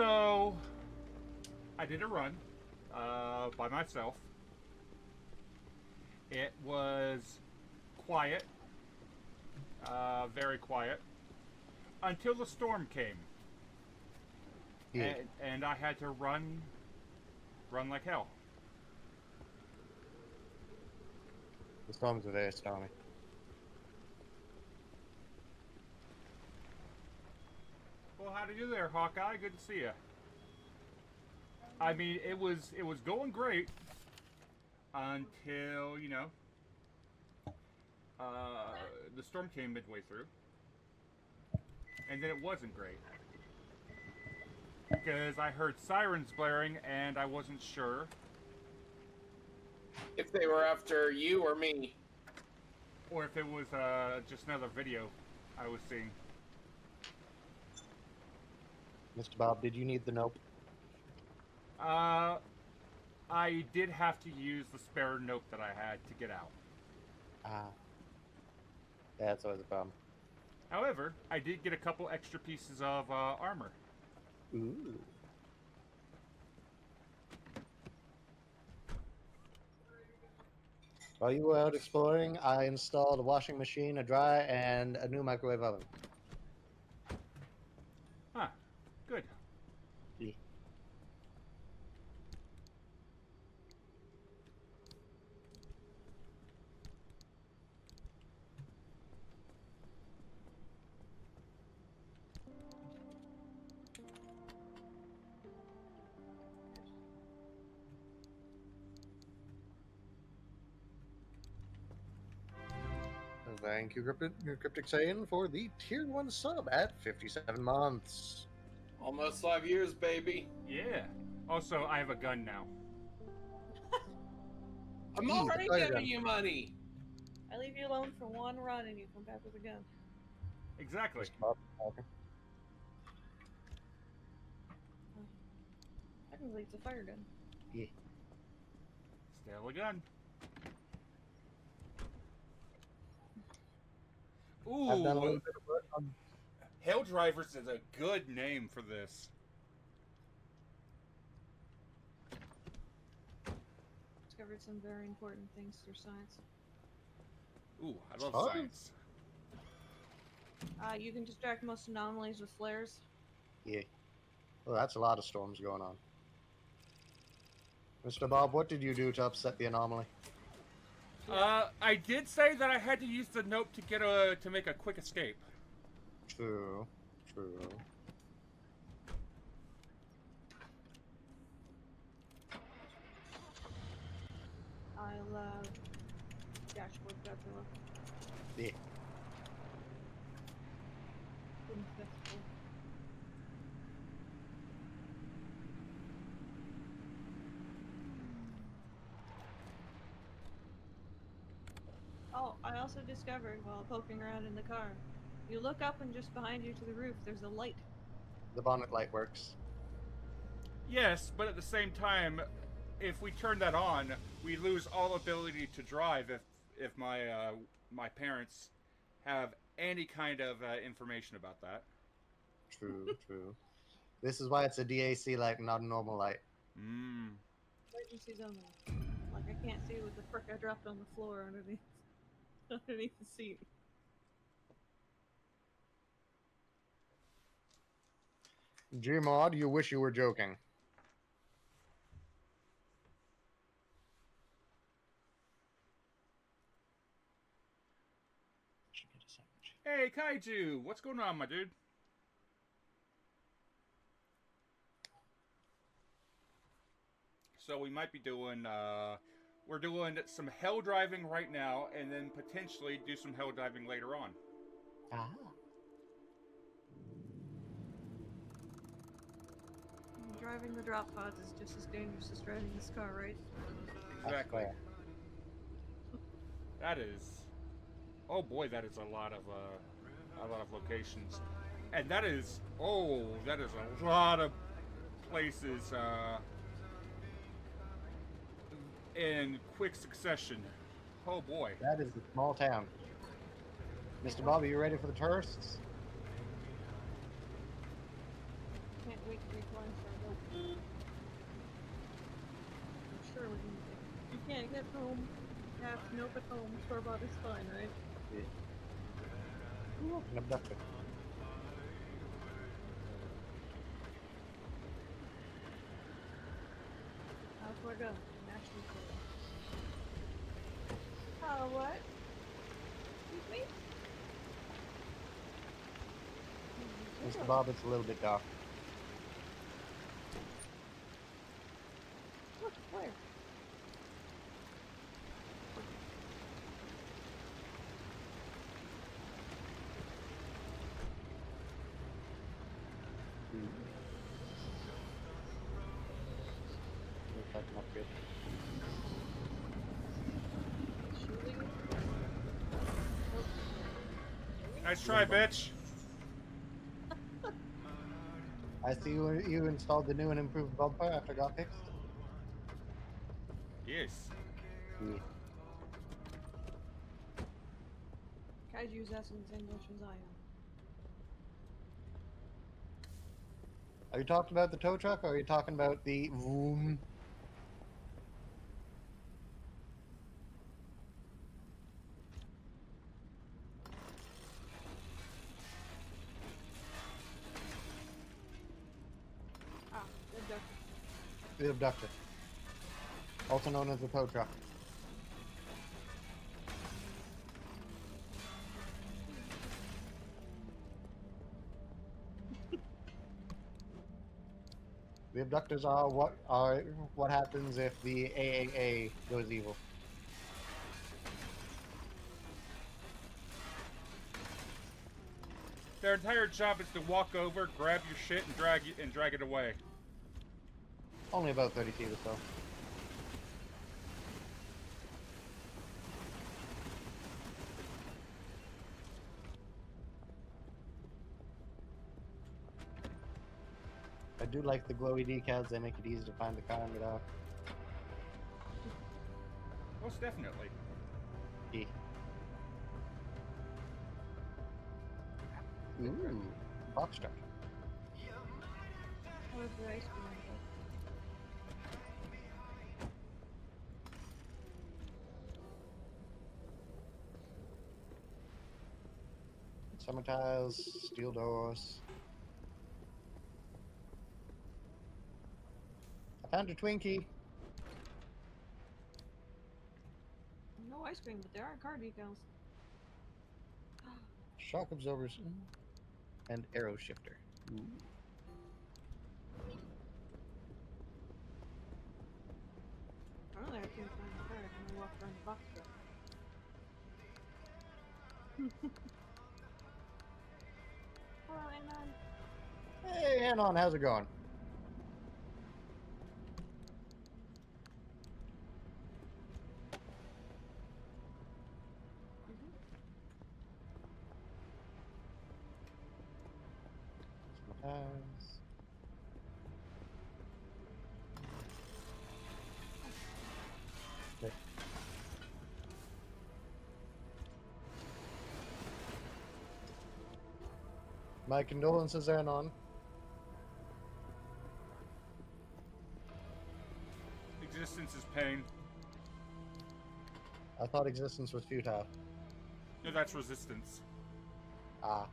So, I did a run by myself. It was quiet, very quiet, until the storm came. Yeah. And I had to run like hell. The storms are very stormy. Well, how do you do there, Hawkeye? Good to see you. I mean, it was going great until the storm came midway through, and then it wasn't great because I heard sirens blaring and I wasn't sure If they were after you or me. or if it was just another video I was seeing. Mr. Bob, did you need the nope? I did have to use the spare note that I had to get out. Ah. That's always a problem. However, I did get a couple extra pieces of armor. Ooh. While you were out exploring, I installed a washing machine, a dryer, and a new microwave oven. Huh. Good. Yeah. Thank you, Cryptic Saiyan, for the Tier 1 sub at 57 months. Almost 5 years, baby. Yeah. Also, I have a gun now. I'm already giving you money. I leave you alone for one run and you come back with a gun. Exactly. Mr. Bob, okay. Technically, it's a fire gun. Yeah. Still a gun. I've done a little Ooh, bit of work on. Hell Drivers is a good name for this. Discovered some very important things through science. Ooh, I love Oh. science. You can distract most anomalies with flares. Yeah. Well, that's a lot of storms going on. Mr. Bob, what did you do to upset the anomaly? I did say that I had to use the note to get to make a quick escape. True. True. I'll dashboard Godzilla. Yeah. Infestival. Oh, I also discovered while poking around in the car. You look up and just behind you to the roof, there's a light. The bonnet light works. Yes, but at the same time, if we turn that on, we lose all ability to drive if my parents have any kind of information about that. True, true. This is why it's a DAC light, not a normal light. Mmm. Emergencies only. Like I can't see what the frick I dropped on the floor underneath underneath the seat. Gmod, you wish you were joking. Should get a sandwich. Hey, Kaiju! What's going on, my dude? So we might be doing, we're doing some hell driving right now, and then potentially do some hell diving later on. Ah. Driving the drop pods is just as dangerous as driving this car, right? Exactly. That is, oh boy, that is a lot of locations, and that is a lot of places in quick succession. Oh boy. That is a small town. Mr. Bob, are you ready for the tourists? Can't wait to replunge. can't get home. Have nope at home. Store-bought is fine, right? Ooh, an abductor. How far go? National Park. What? Excuse me? Mr. Bob, it's a little bit dark. Look, where? Looks like an upgrade. Shooting? Nice try, bitch. I see you installed the new and improved bumper after it got fixed. Yes. Yeah. Kaiju's asking the same questions I am. Are you talking about the tow truck or are you talking about the vroom? Ah, the duck. The abductor. Also known as the tow truck. The abductors are what happens if the AAA goes evil. Their entire job is to walk over, grab your shit, and drag it away. Only about 30 feet or so. I do like the glowy decals, they make it easy to find the car and get out. Most definitely. E. Ooh, box truck. What was the ice cream? Summer tiles, steel doors. I found a Twinkie. No ice cream, but there are car decals. Shock absorbers and arrow shifter. Ooh. Apparently I can't find the car. I can walk around the box truck. Hello, Anon. Hey, Anon, how's it going? Tiles. Okay. My condolences, Anon. Existence is pain. I thought existence was futile. No, that's resistance. Ah.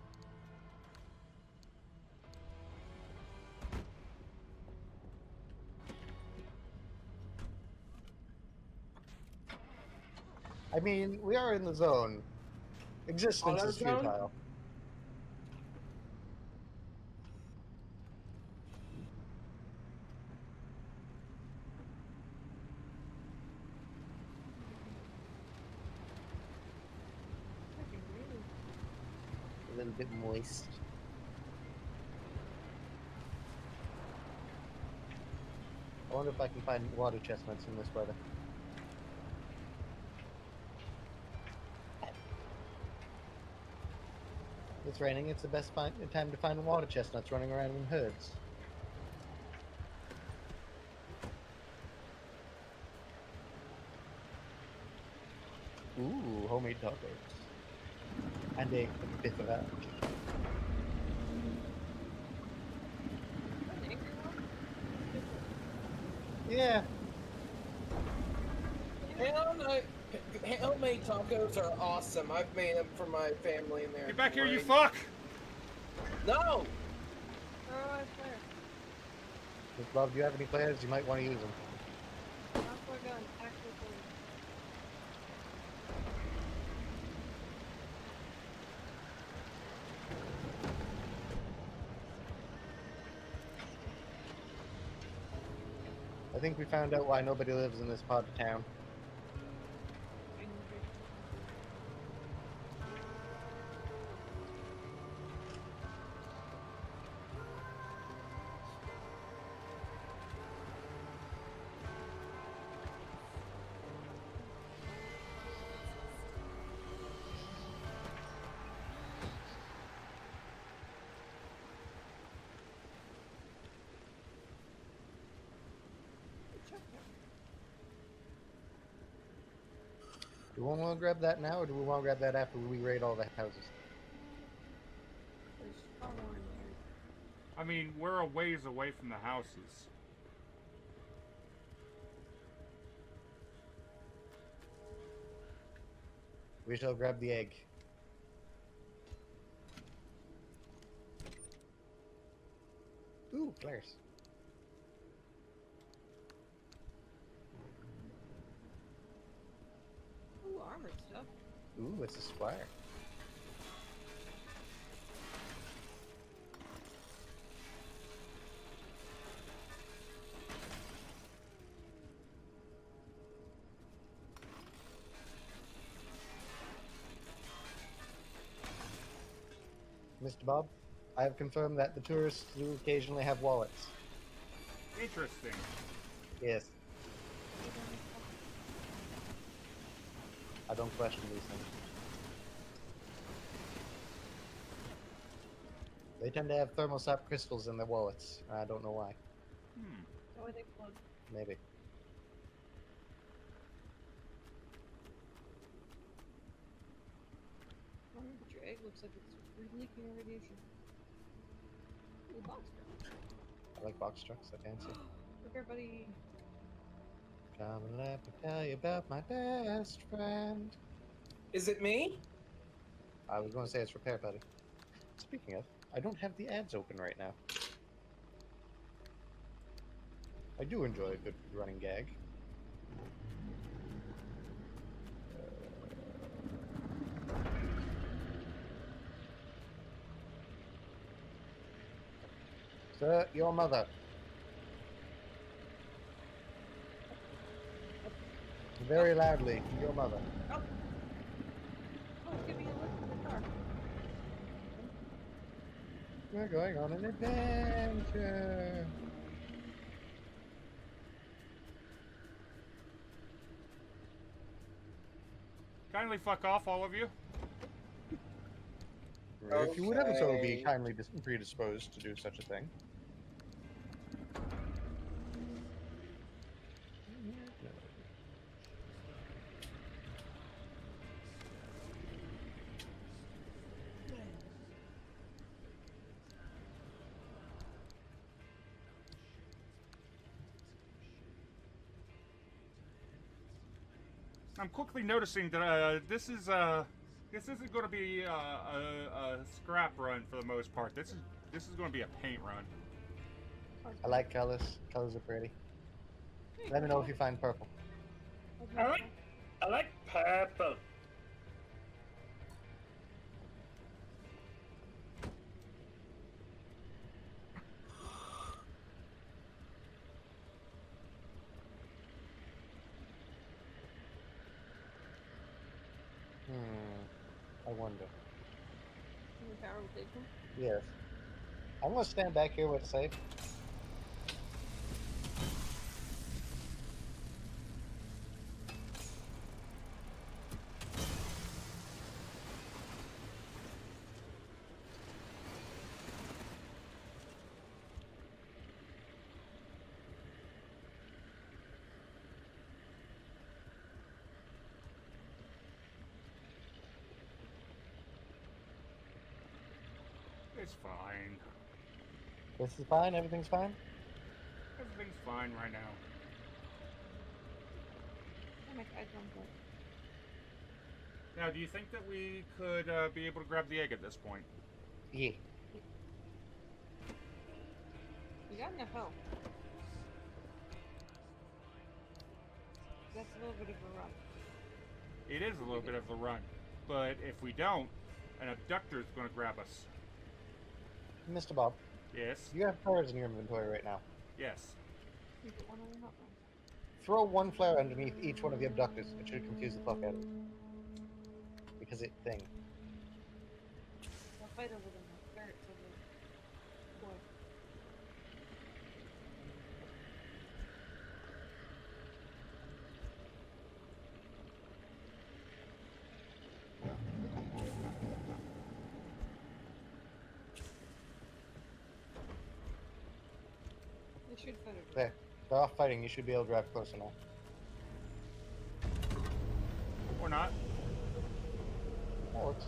I mean, we are in the zone. Existence Auto is zone? futile. Freaking really? A little bit moist. I wonder if I can find water chestnuts in this weather. It's raining. It's the best time to find water chestnuts running around in herds. Ooh, homemade tacos. And a bit of that. An angry one? Yeah. Yeah, Hell no. Homemade tacos are awesome. I've made them for my family and they're Get back here, you great. fuck! No! Oh, I swear. Mr. Bob, do you have any plans? You might want to use them. Not for a gun. Actual bullet. I think we found out why nobody lives in this part of town. Do we want to grab that now, or do we want to grab that after we raid all the houses? There's far more in here. I mean, we're a ways away from the houses. We shall grab the egg. Ooh, flares. Ooh, armored stuff. Ooh, it's a squire. Mr. Bob, I have confirmed that the tourists do occasionally have wallets. Interesting. Yes, I don't question these things. They tend to have thermostat crystals in their wallets. I don't know why. Hmm. That way they plug. Maybe. Oh, but your egg looks like it's leaking radiation. Ooh, box truck. I like box trucks, I fancy. Look here, buddy. Come and let me tell you about my best friend. Is it me? I was going to say it's Repair Buddy. Speaking of, I don't have the ads open right now. I do enjoy a good running gag. Sir, your mother. Very loudly, your mother. Oh, give me a lift in the car. We're going on an adventure. Kindly fuck off, all of you. If you would ever so be Okay. kindly predisposed to do such a thing. I'm quickly noticing that this isn't going to be a scrap run for the most part. This is going to be a paint run. I like colors. Colors are pretty. Let me know if you find purple. I like purple. I wonder. Power will take them. Yes. I'm gonna stand back here with a safe. It's fine. This is fine. Everything's fine. Everything's fine right now. make eye contact. Now, do you think that we could be able to grab the egg at this point? Yeah. You got enough health. That's a little bit of a run. It is a little bit of a run, but if we don't, an abductor is going to grab us. Mr. Bob, Yes? you have flares in your inventory right now. Yes. You put one on your hot run. Throw one flare underneath each one of the abductors. It should confuse the fuck out of them. Because it thing. I'll fight over them like ferrets over boy. They should fight over. There. They're off fighting. You should be able to drive closer now. Or not. That works.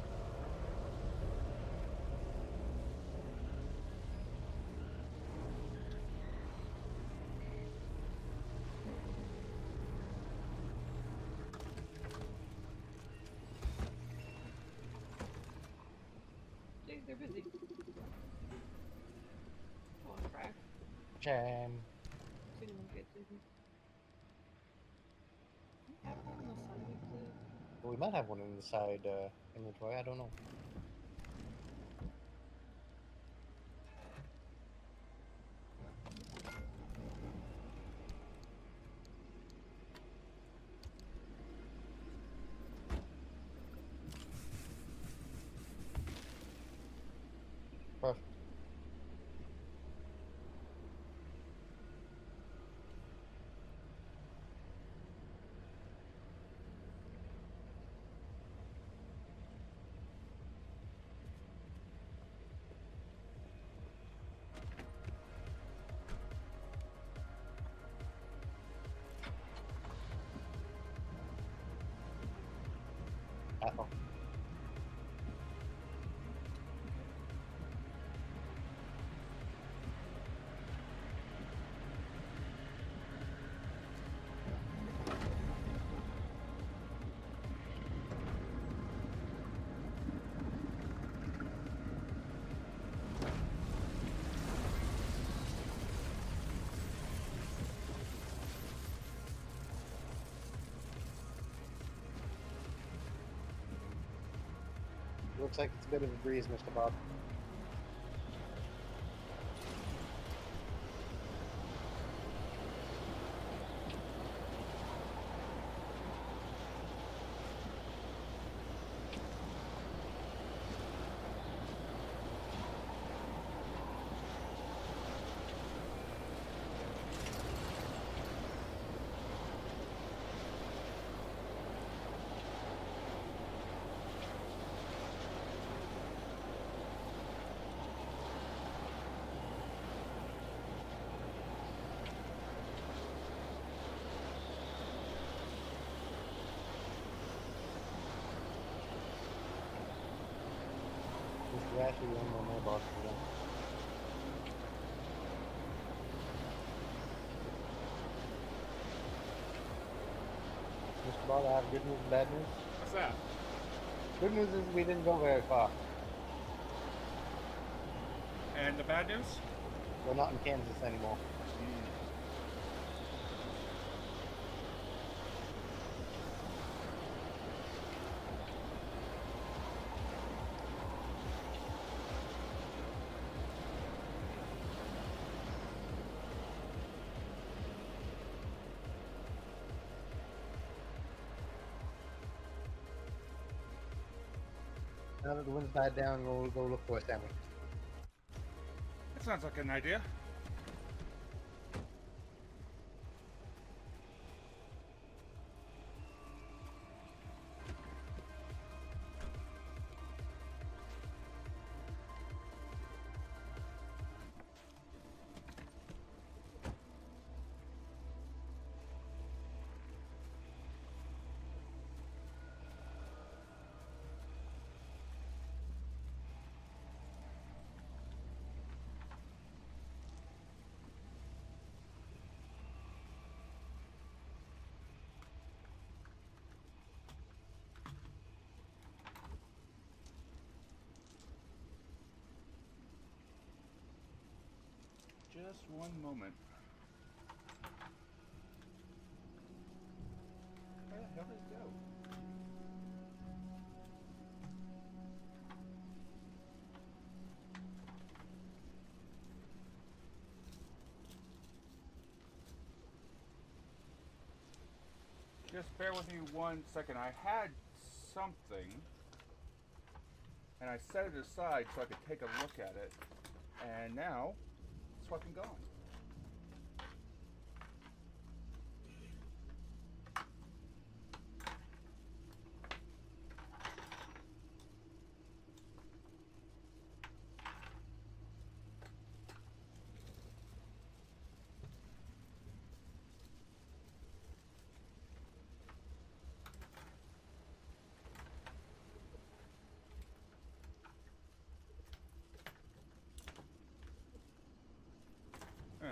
Dude, they're busy. Oh, crap. Jam. Didn't even get busy. I have one on the side of the... We might have one in the side inventory. I don't know. Perfect. Uh-oh. Looks like it's a bit of a breeze, Mr. Bob. This is actually one more mailbox again. Mr. Bob, I have good news and bad news. What's that? Good news is we didn't go very far. And the bad news? We're not in Kansas anymore. Now that the wind's died down, we'll go look for a sandwich. That sounds like an idea. Just one moment. Where the hell did it go? Just bear with me 1 second. I had something, and I set it aside so I could take a look at it, and now it's fucking gone. Huh.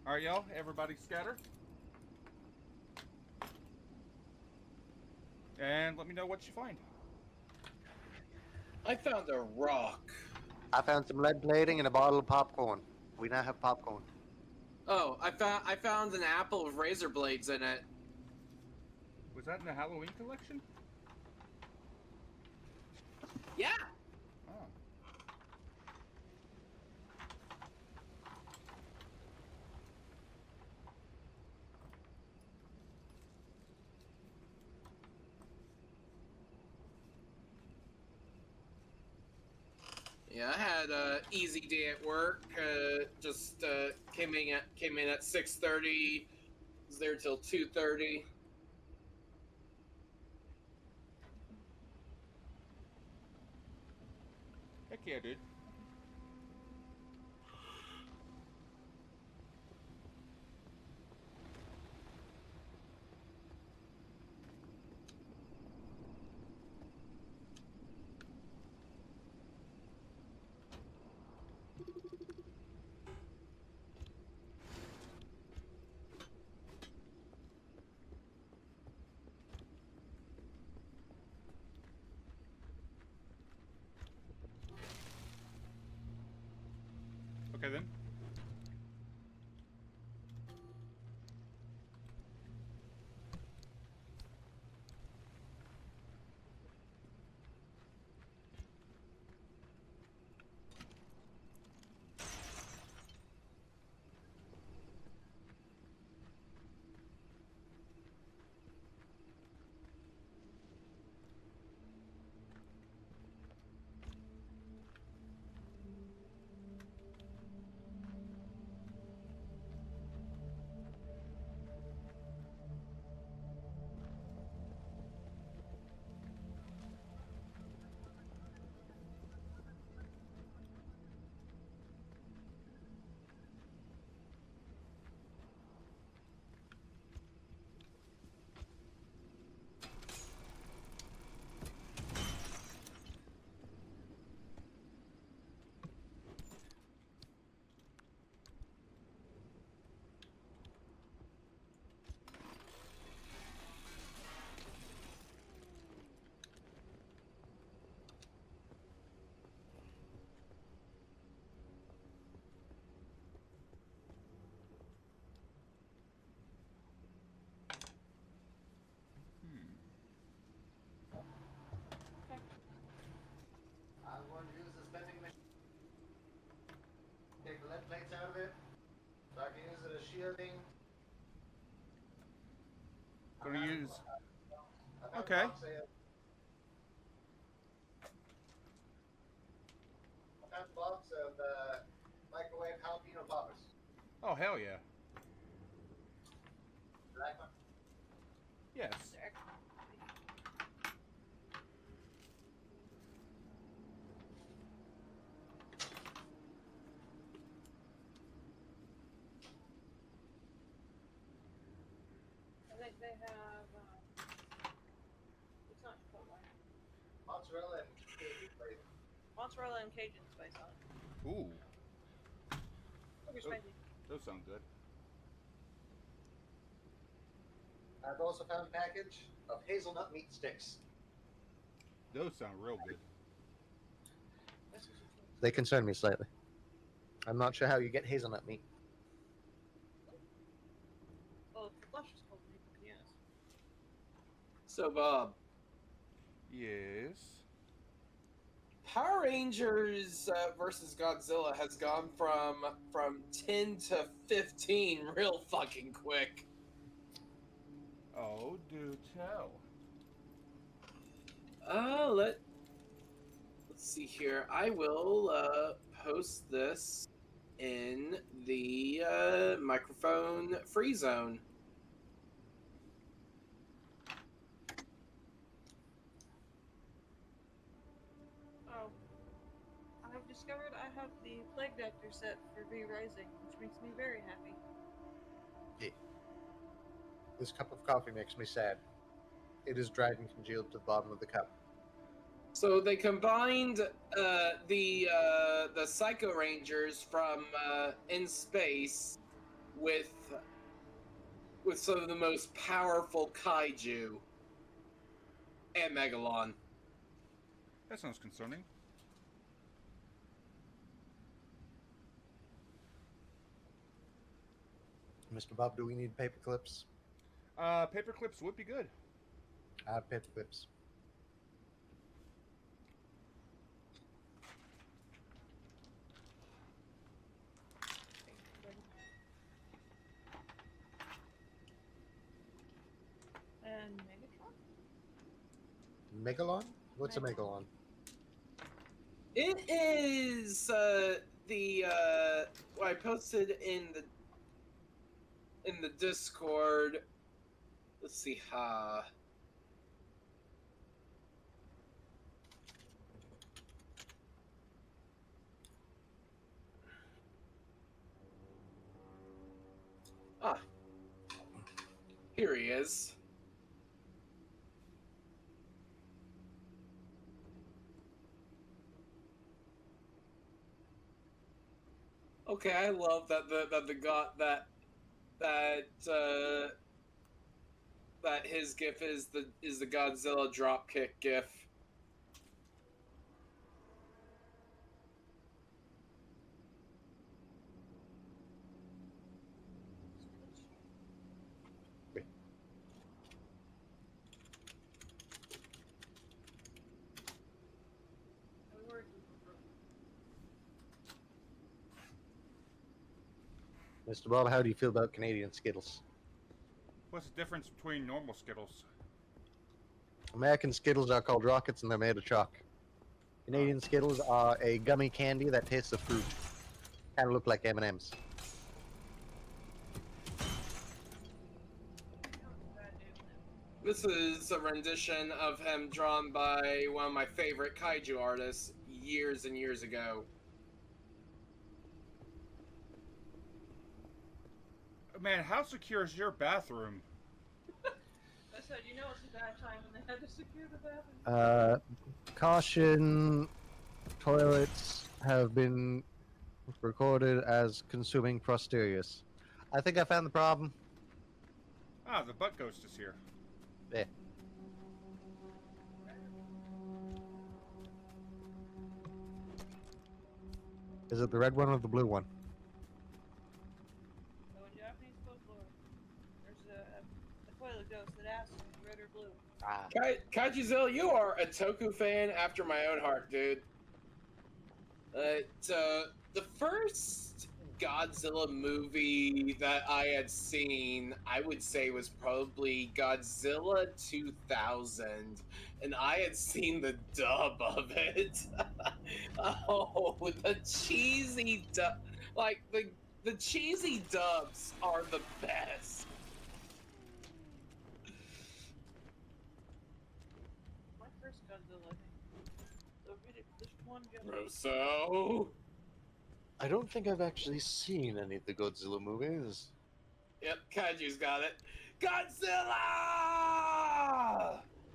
Alright, y'all, everybody scatter. And let me know what you find. I found a rock. I found some lead plating and a bottle of popcorn. We now have popcorn. Oh, I found an apple with razor blades in it. Was that in the Halloween collection? Yeah. Oh. Yeah, I had a easy day at work. Just came in at 6:30. Was there till 2:30. Heck yeah, dude. of it, so I can use it as shielding. Gonna use. I found Okay. a box of- I found a box of microwave jalapeno poppers. Oh hell yeah. You like one? Yes. I think they have. It's not Chipotle. Mozzarella and Cajun flavor. Mozzarella and Cajun spice on it. Ooh, Super Oh. spicy. those sound good. I've also found a package of hazelnut meat sticks. Those sound real good. That's what you They concern me slightly. I'm not sure how you get hazelnut meat. Well, if the flesh is cold, you can yes. So, Bob, Yes. Power Rangers versus Godzilla has gone from 10 to 15 real fucking quick. Oh, do tell. Let's see here. I will post this in the microphone free zone. Oh. I've discovered I have the Plague Doctor set for V Rising, which makes me very happy. This cup of coffee makes me sad. It is driving congealed to the bottom of the cup. So they combined the Psycho Rangers from In Space with some of the most powerful kaiju and Megalon. That sounds concerning. Mr. Bob, do we need paper clips? Paper clips would be good. I have paper clips. And Megatron? Megalon? What's a Megalon? It is what I posted in the Discord. Let's see how. Ah, here he is. Okay, I love that the got that his gif is the Godzilla dropkick gif. Mr. Bob, how do you feel about Canadian Skittles? What's the difference between normal Skittles? American Skittles are called rockets and they're made of chalk. Canadian Skittles are a gummy candy that tastes of fruit. Kind of look like M&Ms. This is a rendition of him drawn by one of my favorite kaiju artists years and years ago. Man, how secure is your bathroom? I said, you know it's a bad time when they had to secure the bathroom. Caution, toilets have been recorded as consuming Prosterius. I think I found the problem. Ah, the butt ghost is here. There. Is it the red one or the blue one? So in Japanese folklore, there's a toilet ghost that asks red or blue. Ah. Kaijuzil, you are a Toku fan after my own heart, dude. The first Godzilla movie that I had seen, I would say was probably Godzilla 2000, and I had seen the dub of it. Oh, the cheesy dub, like the cheesy dubs are the best. My first Godzilla, I think. So this one got So, I don't think I've actually seen any of the Godzilla movies. yep, Kaiju's got it. Godzilla!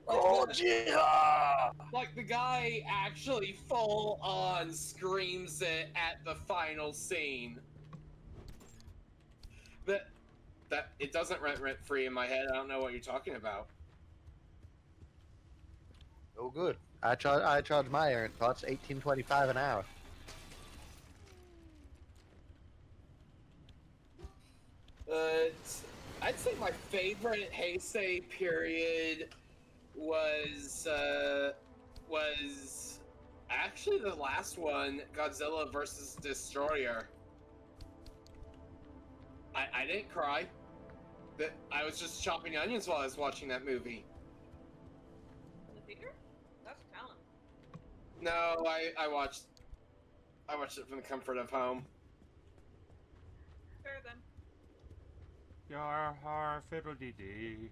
Gojira! Like the guy actually full on screams it at the final scene. That it doesn't rent free in my head. I don't know what you're talking about. Oh, good. I charge my errant thoughts $18.25 an hour. I'd say my favorite Heisei period was actually the last one, Godzilla versus Destroyer. I didn't cry. That I was just chopping onions while I was watching that movie. in the theater? That's talent. No, I watched it from the comfort of home. Fair then. Yar har fiddle dee dee.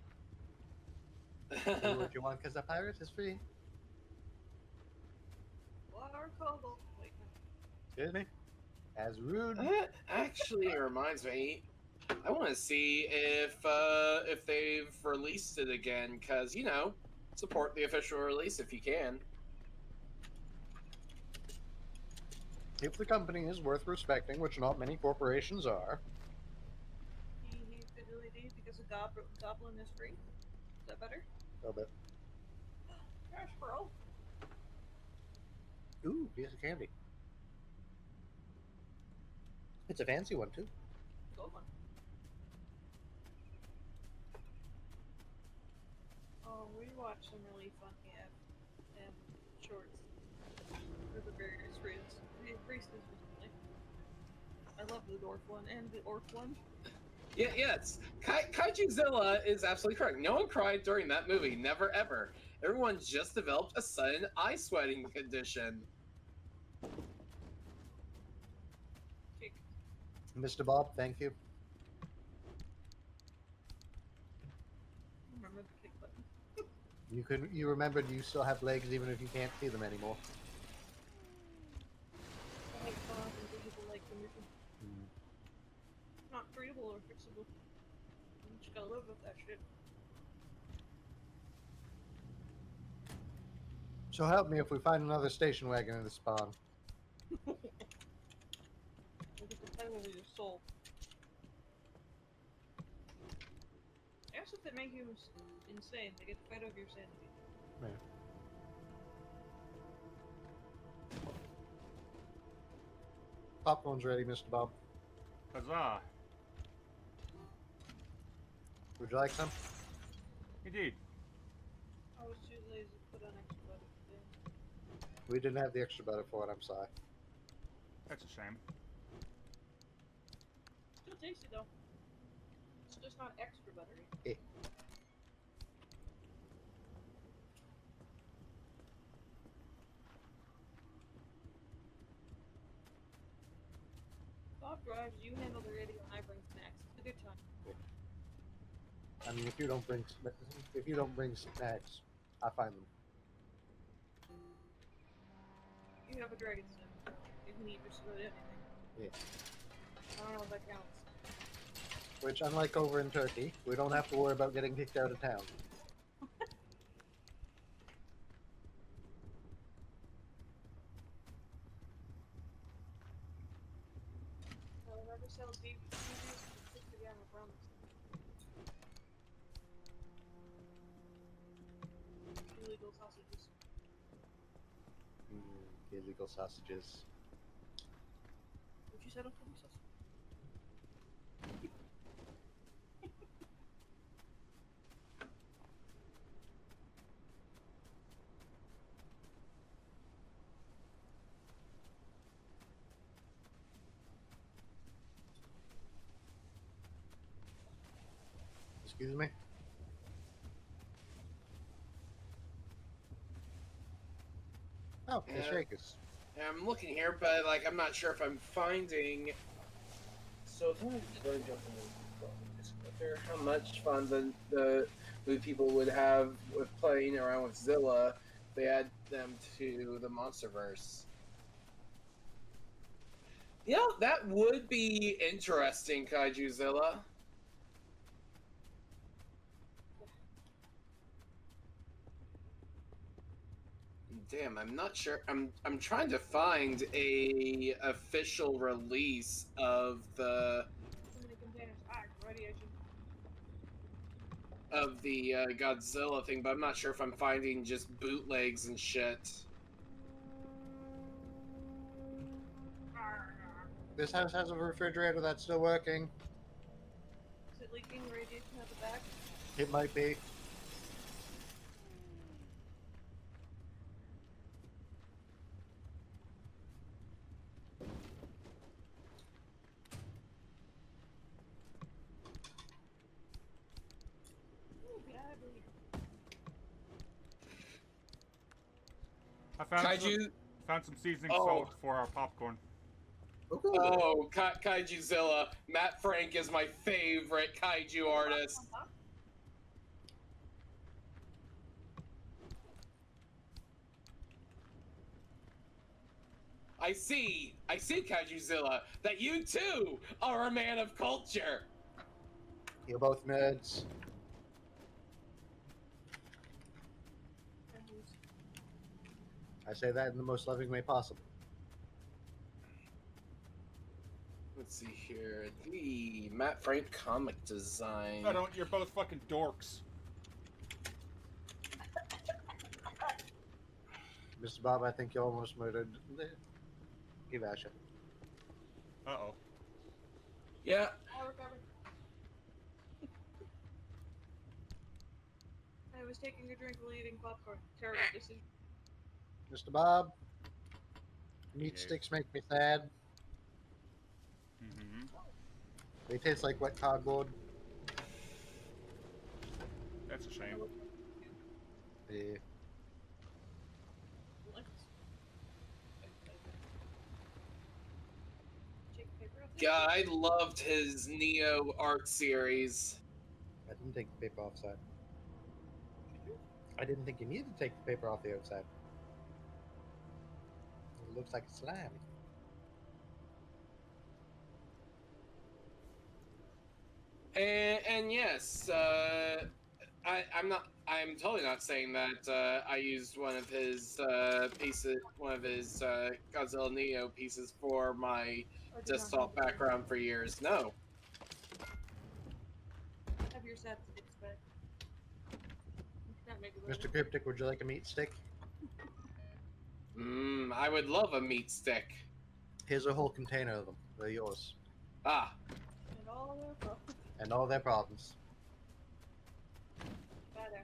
Do what you want because the pirate is free. Water Kogel. Wait, no. Excuse me? As rude. That actually reminds me. I want to see if they've released it again, because support the official release if you can. If the company is worth respecting, which not many corporations are. He fiddly dee because a goblin is free. Is that better? A little bit. Gosh, bro. Ooh, piece of candy. It's a fancy one, too. Gold one. Oh, we watched some really funny shorts for the various races recently. I love the dwarf one and the orc one. Yeah, yes. Kaijuzilla is absolutely correct. No one cried during that movie. Never, ever. Everyone just developed a sudden eye sweating condition. Kick. Mr. Bob, thank you. Remember the kick button. You remembered you still have legs even if you can't see them anymore. I hate fun invisible leg condition. Not treatable or fixable. You just gotta live with that shit. So help me if we find another station wagon in the spawn. Look at the title of your soul. I guess if they make you insane, they get to fight over your sanity. Yeah. Popcorn's ready, Mr. Bob. Huzzah! Would you like some? Indeed. I was too lazy to put on extra butter today. We didn't have the extra butter for it, I'm sorry. That's a shame. Still tasty though. It's just not extra buttery. Eh. Bob drives, you handle the radio, and I bring snacks. It's a good time. I mean, if you don't bring snacks, I find them. You have a dragon sim. You can eat just about anything. Yeah. I don't know if that counts. Which, unlike over in Turkey, we don't have to worry about getting kicked out of town. Whoever sells DVDs can kick the game, I promise. Illegal sausages. Illegal sausages. Would you settle for me sausage? Excuse me? Oh, the Yeah. Shakers. I'm looking here, but like I'm not sure if I'm finding. So if I totally jump in how much fun the people would have with playing around with Zilla, if they add them to the MonsterVerse. Yeah, that would be interesting, Kaiju Zilla. Damn, I'm not sure. I'm trying to find a official release of the Too many containers. Ah, radiation. Godzilla thing, but I'm not sure if I'm finding just bootlegs and shit. This house has a refrigerator that's still working. Is it leaking radiation at the back? It might be. Ooh, badly. I found Kaiju. some seasoning Oh. salt for our popcorn. Oh, Kaiju Zilla. Matt Frank is my favorite kaiju artist. I see, Kaijuzilla, that you too are a man of culture. You're both nerds. I say that in the most loving way possible. Let's see here. The Matt Frank comic design. I don't. You're both fucking dorks. Mr. Bob, I think you almost murdered Ivasha. Uh-oh. Yeah. I'll recover. I was taking a drink while eating popcorn. Terrible decision. Mr. Bob, meat Yes. sticks make me sad. Mm-hmm. They taste like wet cardboard. That's a shame. Yeah. Yeah, I loved his Neo art series. I didn't take the paper offside. I didn't think you needed to take the paper off the outside. It looks like slime. And yes, I'm totally not saying that I used one of his Godzilla Neo pieces for my desktop background for years. No. Have your sad sticks back. That make it Mr. Cryptic, would you like a meat stick? I would love a meat stick. Here's a whole container of them. They're yours. Ah, And all their problems. And all their problems. Better.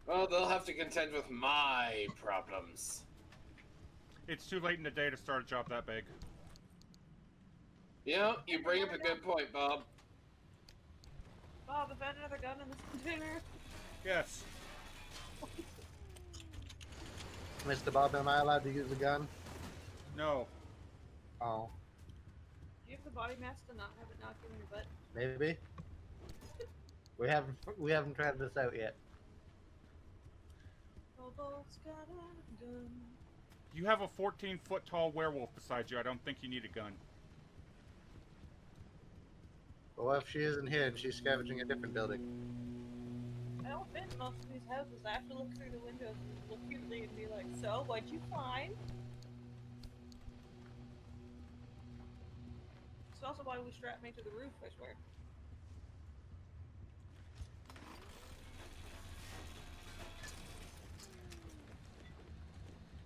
well, they'll have to contend with my problems. It's too late in the day to start a job that big. You know, you bring up a good point, Bob. Bob, I found another gun in this container. Yes. Mr. Bob, am I allowed to use a gun? No. Oh, Do you have the body mass to not have it knock you in your butt? maybe. We haven't tried this out yet. Robots got a gun. You have a 14-foot tall werewolf beside you. I don't think you need a gun. But what if she isn't here and she's scavenging a different building? I don't fit in most of these houses. I have to look through the windows and look cutely and be like, so, what'd you find? It's also why we strapped me to the roof, I swear.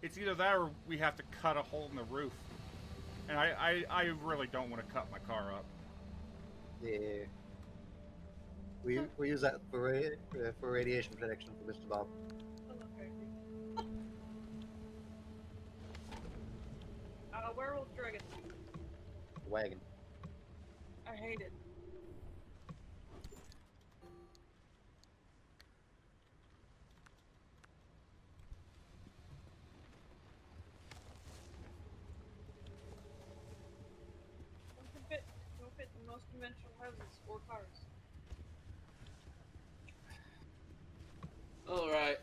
It's either that or we have to cut a hole in the roof. And I really don't want to cut my car up. Yeah. We use that for radiation protection for Mr. Bob. I'm not crazy. Werewolf dragon. Wagon. I hate it. most conventional houses or cars. Alright.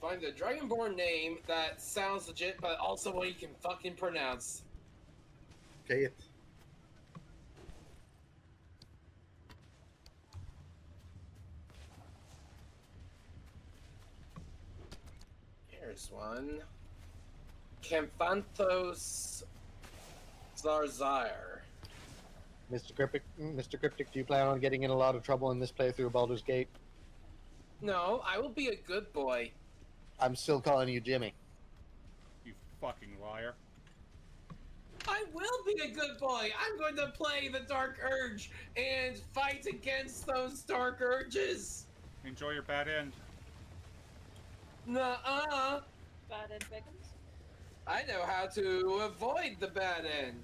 Find a Dragonborn name that sounds legit, but also one you can fucking pronounce. Okay, it. Here's one. Camphanthos Zarzire. Mr. Cryptic, do you plan on getting in a lot of trouble in this playthrough of Baldur's Gate? No, I will be a good boy. I'm still calling you Jimmy. You fucking liar. I will be a good boy. I'm going to play the Dark Urge and fight against those Dark Urges. Enjoy your bad end. Nuh-uh. Bad Ed Beckons. I know how to avoid the bad end.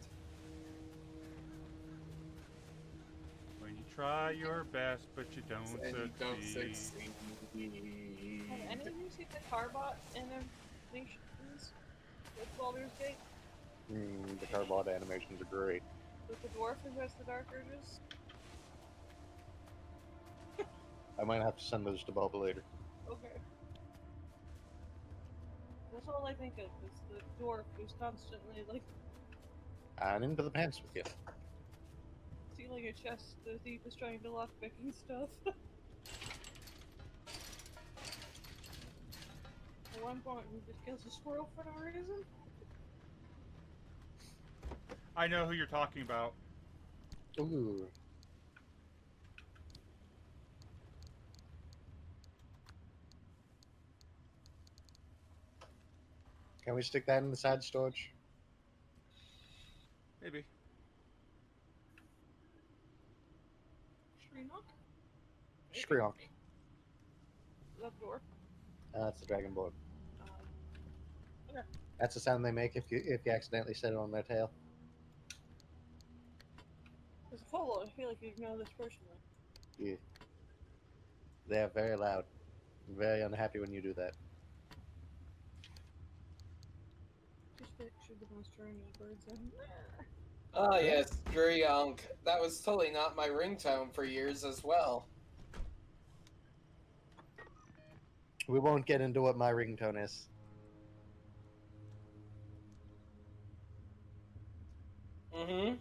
When you try your best, but you don't And you don't succeed. succeed. Have any of you seen the Carbot animations with Baldur's Gate? The cardboard animations are great. With the dwarf who has the dark urges? I might have to send those to Bubba later. Okay. That's all I think of, is the dwarf who's constantly, like, And into the pants with you. stealing a chest the thief is trying to lockpick and stuff. At one point, he just kills a squirrel for no reason. I know who you're talking about. Ooh. Can we stick that in the side storage? Maybe. Shreenock? Shriok. Is that the dwarf? That's the Dragonborn. Okay. That's the sound they make if you accidentally set it on their tail. As a follow, I feel like you'd know this personally. Yeah. They are very loud. Very unhappy when you do that. Just picture the most horrendous birds and Ah, yes, Greyonk. That was totally not my ringtone for years as well. We won't get into what my ringtone is. Mm-hmm.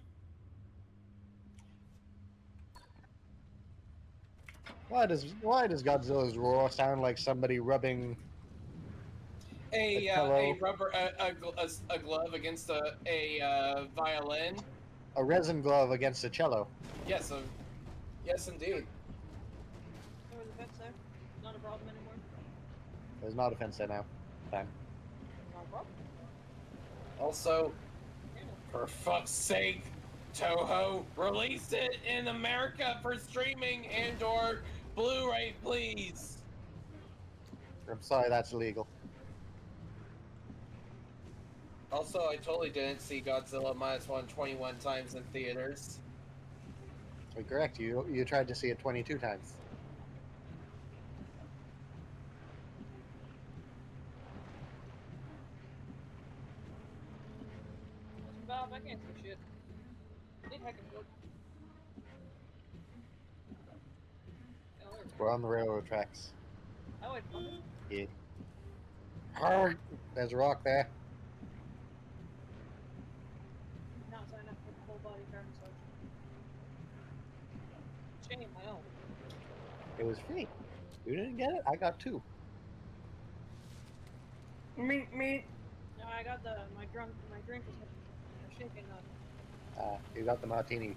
Why does Godzilla's roar sound like somebody rubbing A Hello. rubber a glove against a violin. a resin glove against a cello? Yes, yes indeed. over the fence there. Not a problem anymore. There's not a fence there now. Fine. Not a problem. Also, for fuck's sake, Toho, release it in America for streaming and/or Blu-ray, please. I'm sorry, that's illegal. Also, I totally didn't see Godzilla -1 21 times in theaters. You're correct. You tried to see it 22 times. Bob, I can't see shit. Need heck of a look. Oh, there we go. We're on the railroad tracks. Oh, wait, okay. Yeah. Arrgh! There's a rock there. Not sign up for the full body car massage. Shame, I own. It was free. You didn't get it? I got 2. Meet me. No, I got my drink was shaking up. You got the martini.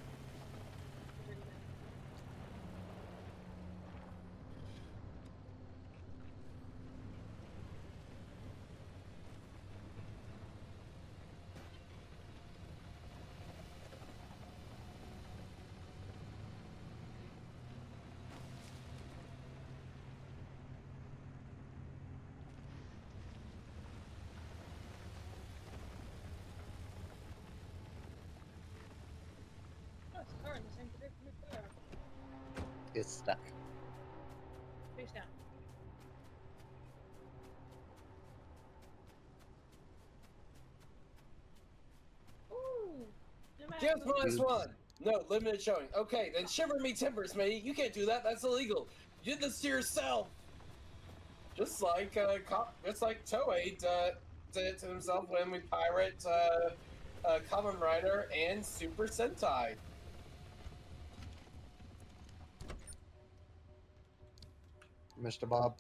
Oh, it's a car in the same predicament we are. It's stuck. Face down. Ooh! Guess what this one? No, limited showing. Okay, then shiver me timbers, mate. You can't do that. That's illegal. You did this to yourself. Just like Toei did it to himself when we pirate Kamen Rider and Super Sentai. Mr. Bob,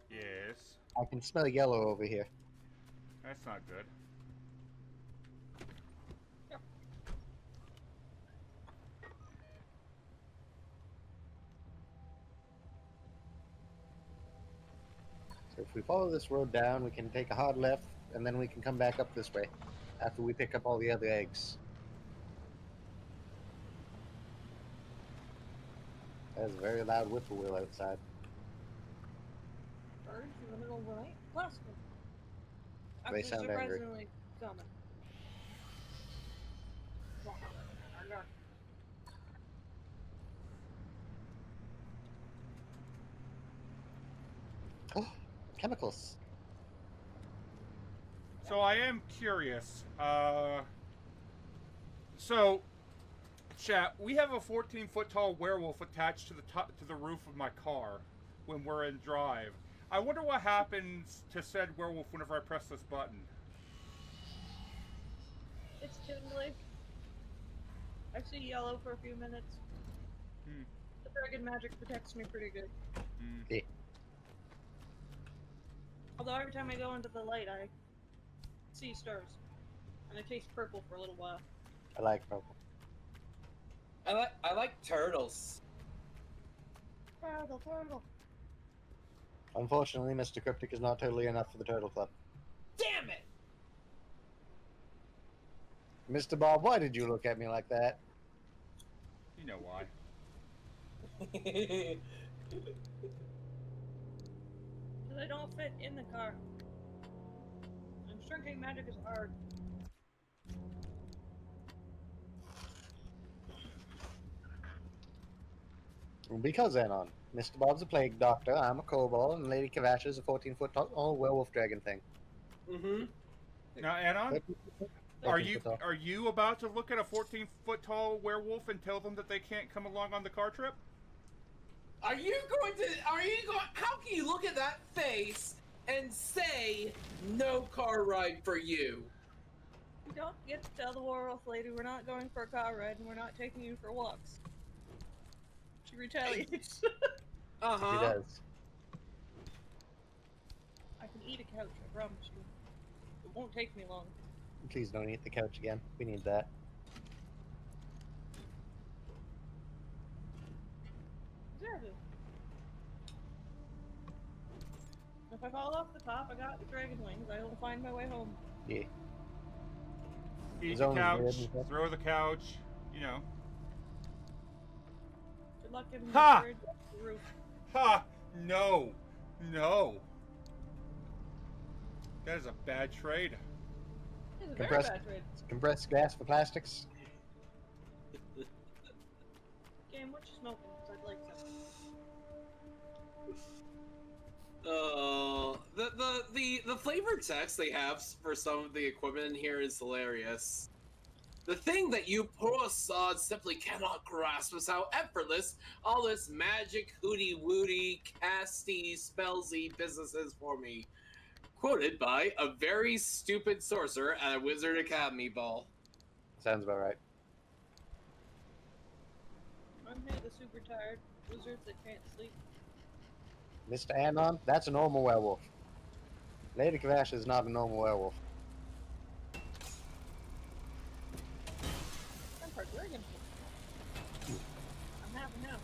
Yes. I can smell yellow over here. That's not good. So if we follow this road down, we can take a hard left, and then we can come back up this way after we pick up all the other eggs. There's a very loud whippoorwill outside. Birds in the middle of the night? Classical. They Actually, sound angry. surprisingly common. Oh, chemicals. So I am curious. So, chat, we have a 14-foot tall werewolf attached to the roof of my car when we're in drive. I wonder what happens to said werewolf whenever I press this button. It's tingly. I see yellow for a few minutes. Hmm. The dragon magic protects me pretty good. Hmm. Although every time I go into the light, I see stars. And I taste purple for a little while. I like purple. I like turtles. Turtle. Unfortunately, Mr. Cryptic is not totally enough for the Turtle Club. Damn it! Mr. Bob, why did you look at me like that? You know why. Because I don't fit in the car. And shrinking magic is hard. Because Anon, Mr. Bob's a plague doctor, I'm a kobold, and Lady Kavash is a 14-foot tall werewolf dragon thing. Mm-hmm. Now, Anon, 14 foot tall. are you about to look at a 14-foot tall werewolf and tell them that they can't come along on the car trip? Are you going? How can you look at that face and say no car ride for you? You don't get to tell the werewolf lady we're not going for a car ride and we're not taking you for walks. She retaliates. He Uh-huh. does. I can eat a couch, I promise you. It won't take me long. Please don't eat the couch again. We need that. Exactly. If I fall off the top, I got the dragon wings. I will find my way home. Yeah. Eat His the own couch, weird and stuff. throw the couch, you know. Good luck getting Ha! the bird off the roof. Ha! No! No! That is a bad trade. It's a very Compressed- bad trade. Compressed gas for plastics. Game, what you smoking? 'Cause I'd like some. The flavor text they have for some of the equipment in here is hilarious. The thing that you poor sods simply cannot grasp is how effortless all this magic, hooty woody, casty, spellsy business is for me. Quoted by a very stupid sorcerer at a Wizard Academy ball. Sounds about right. I'm here, the super tired wizard that can't sleep. Mr. Anon, that's a normal werewolf. Lady Kavash is not a normal werewolf. I'm part dragon. I'm happy now.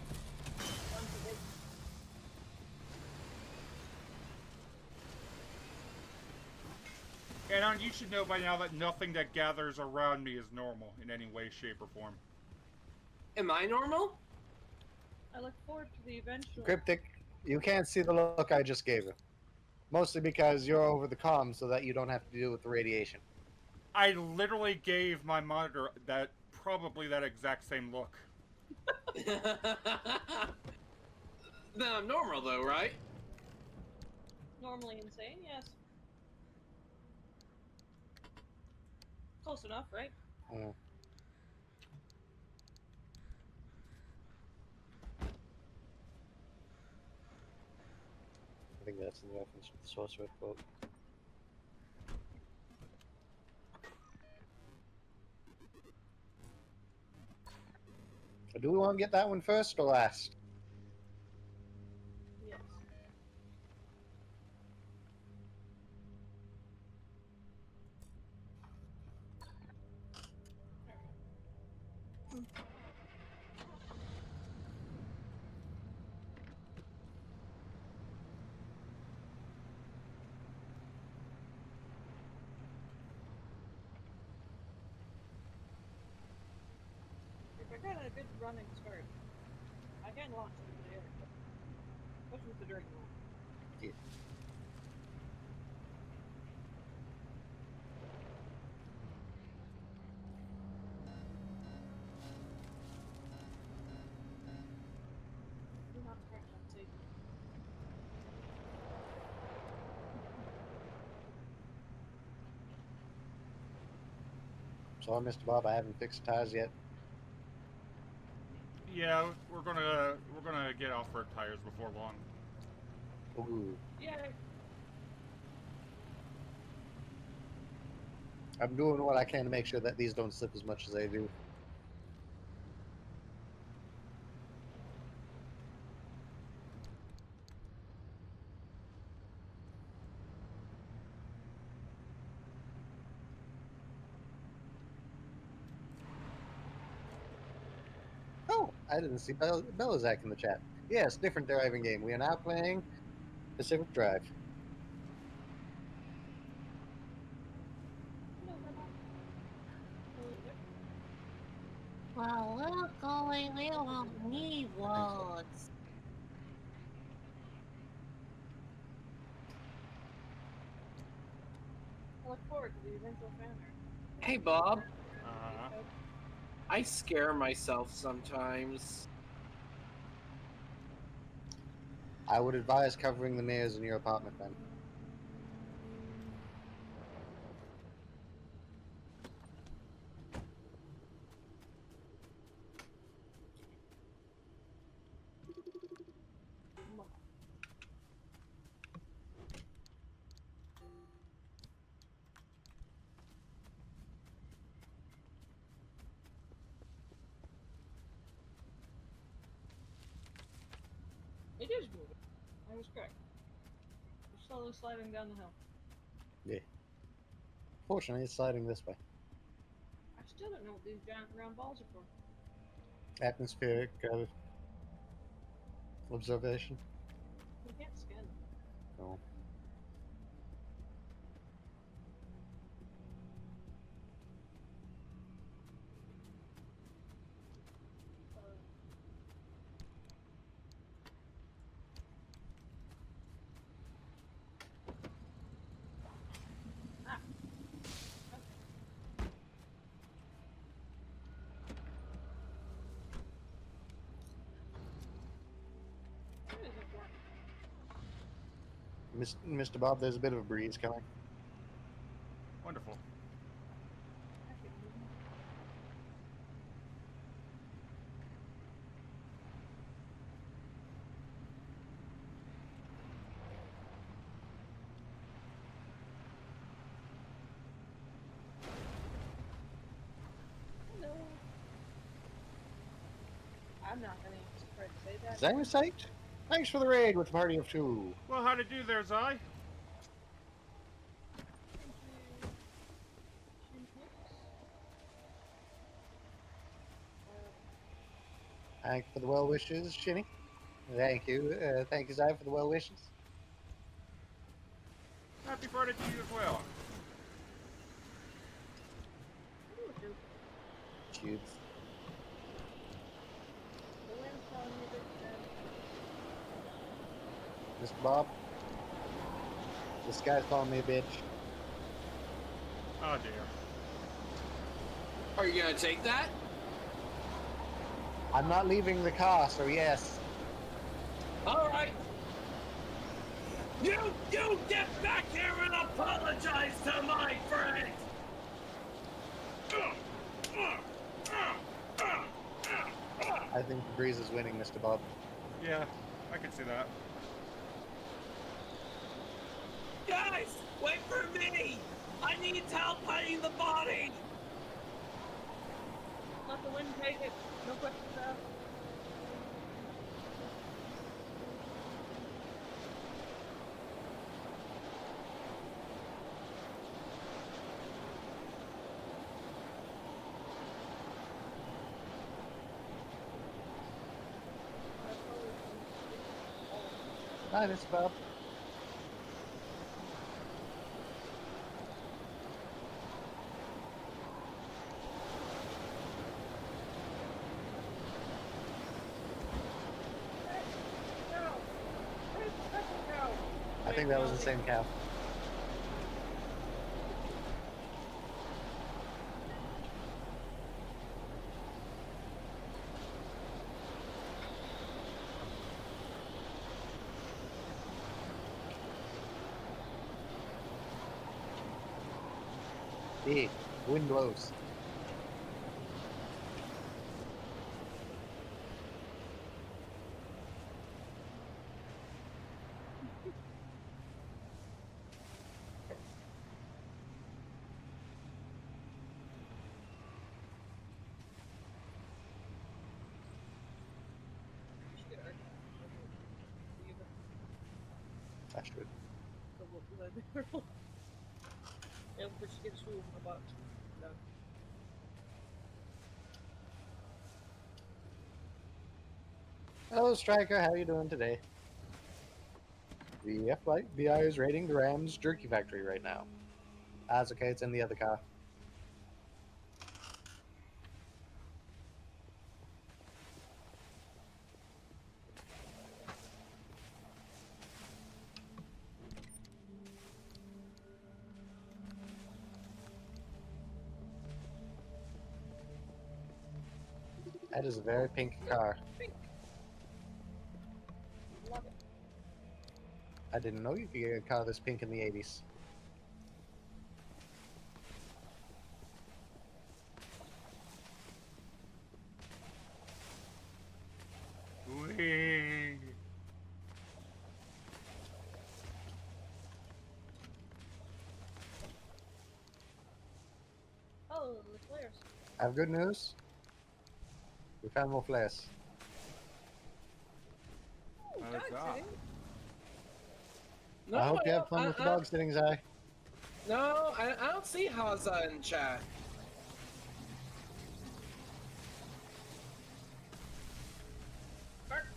Fun for big. Anon, you should know by now that nothing that gathers around me is normal in any way, shape, or form. Am I normal? I look forward to the eventual. Cryptic, you can't see the look I just gave you. Mostly because you're over the comm so that you don't have to deal with the radiation. I literally gave my monitor probably that exact same look. Then I'm normal though, right? Normally insane, yes. Close enough, right? Mm. think that's in reference to the sorcerer quote. Do we want to get that one first or last? Yes. If I got a good running start, I can launch into the air. Especially with the Dragon Ball. Yeah. Do not scratch that tape. Sorry, Mr. Bob, I haven't fixed the tires yet. Yeah, we're gonna get off-road tires before long. Ooh. Yay! I'm doing what I can to make sure that these don't slip as much as they do. Oh, I didn't see Belazak in the chat. Yes, different driving game. We are now playing Pacific Drive. No, they're not. Well, we're going, we won't need roads. I look forward to the eventual fanner. Hey, Bob. Uh-huh. I scare myself sometimes. I would advise covering the mirrors in your apartment then. It is moving. I was correct. We're slowly sliding down the hill. Yeah. Fortunately, it's sliding this way. I still don't know what these giant round balls are for. Atmospheric observation. We can't scan them. No. What is it for? Mr. Bob, there's a bit of a breeze coming. Wonderful. I can move them. Hello. I'm not gonna even try to say that. Zangsight, thanks for the raid with a party of two. Well, how to do there, Zai? Thank you. Thank you for the well wishes, Shinny. Thank you. Thank you, Zai, for the well wishes. Happy Friday to you as well. Cute. The wind's telling me that Mr. Bob, this guy's calling me a bitch. Oh dear. Are you gonna take that? I'm not leaving the car, so yes. All right. You get back here and apologize to my friend. I think the breeze is winning, Mr. Bob. Yeah, I can see that. Guys, wait for me! I need help hiding the body! Let the wind take it. No questions asked. Hi, Miss Bob. I think that was the same cow. Hey, wind blows. That's true. Eu consegui subir uma box. Não. Hello, Striker. How you doing today? The FBI is raiding the Rams Jerky Factory right now. That's okay. It's in the other car. That is a very pink car. Pink. Love it. I didn't know you could get a car this pink in the 80s. Whee! Oh, the flares. I have good news. We found more flares. Oh, How's dog that? sitting. No, I hope you have don't- fun with the dog sitting, Zai. No, I don't see Haza in chat. Bark.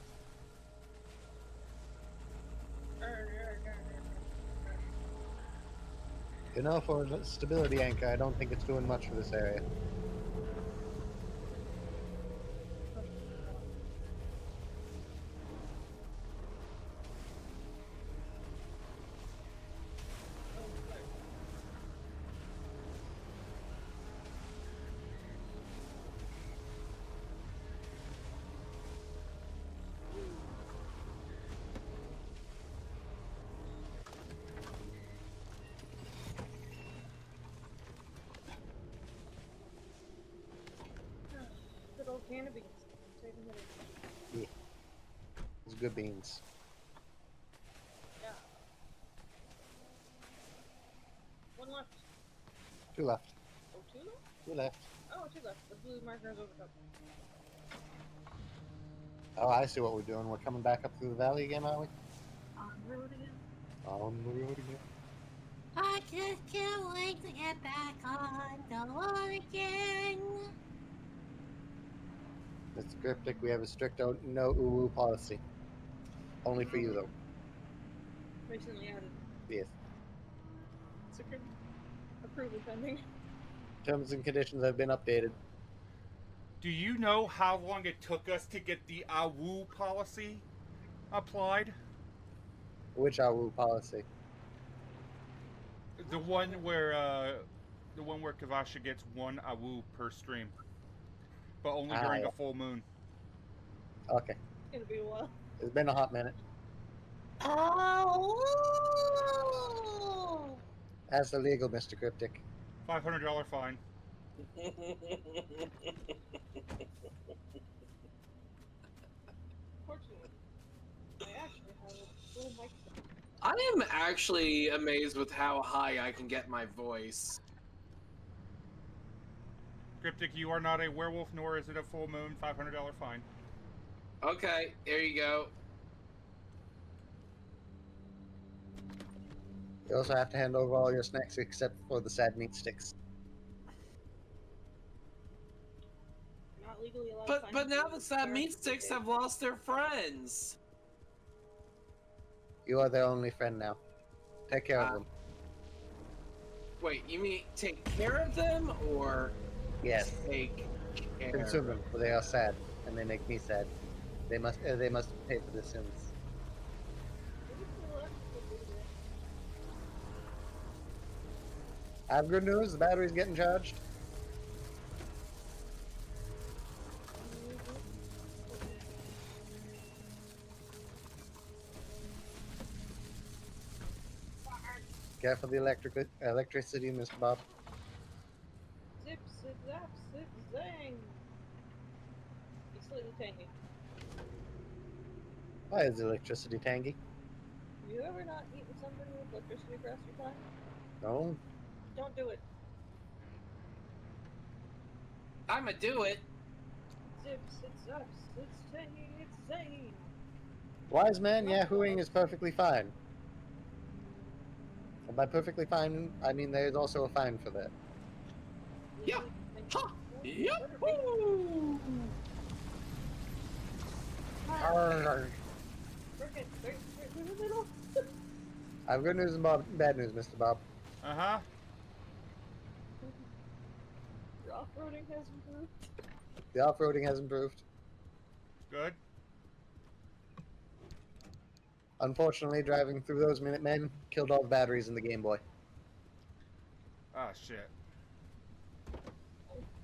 You know, for a stability anchor, I don't think it's doing much for this area. Good old can of beans. I'm saving it. It's good beans. Yeah. One left. Two left. Oh, two left? Two left. Oh, two left. The blue marker is overcooked. Oh, I see what we're doing. We're coming back up through the valley again, aren't we? On the road again. On the road again. I just can't wait to get back on the road again. Mr. Cryptic, we have a strict no uwu policy. Only for you, though. Recently added. Yes. Secret approval pending. Terms and conditions have been updated. Do you know how long it took us to get the AWU policy applied? Which uwu policy? The one where Kavasha gets one AWU per stream, but only during yeah. a full moon. Okay. It's gonna be a while. It's been a hot minute. Oh! That's illegal, Mr. Cryptic. $500 fine. Fortunately, I actually have a little microphone. I am actually amazed with how high I can get my voice. Cryptic, you are not a werewolf, nor is it a full moon. $500 fine. Okay, there you go. You also have to hand over all your snacks except for the sad meat sticks. You're not legally allowed to But find now people the sad with meat sticks character have lost their friends. You are their only friend now. Take care of Ah. them. Wait, you mean take care of them or Yes. take care? Consume them, for they are sad, and they make me sad. They must pay for their sins. I have good news. The battery's getting charged. Careful the electricity, Mr. Bob. Zip, zip, zap, zip, zang. It's slightly tangy. Why is the electricity tangy? Have you ever not eaten something with electricity across your tongue? No. Don't do it. I'ma do it. Zip, zip, zap, zip, tangy, it's zang. Wise man yahooing is perfectly fine. And by perfectly fine, I mean there's also a fine for that. Yeah. Ha! Yahoo! Arrgh. Cricket, right in the middle. I have good news and bad news, Mr. Bob. Uh-huh. Your off-roading has improved. The off-roading has improved. Good. Unfortunately, driving through those Minutemen killed all the batteries in the Game Boy. Ah, shit.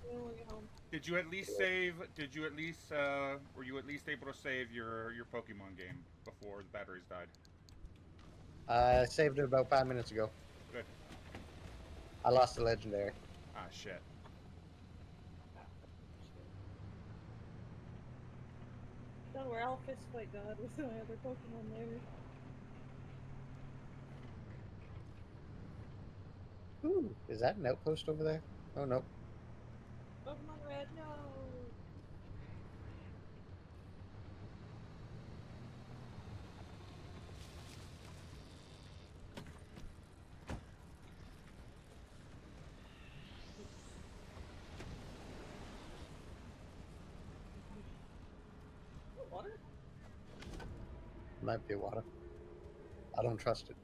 When we get home. Did you at least save? Did you at least? Were you at least able to save your Pokemon game before the batteries died? I saved it about 5 minutes ago. Good. I lost the legendary. Ah, shit. Don't worry, I'll fist fight God with my other Pokemon later. Ooh, is that an outpost over there? Oh, no. Pokemon Red, no! Water? Might be water. I don't trust it.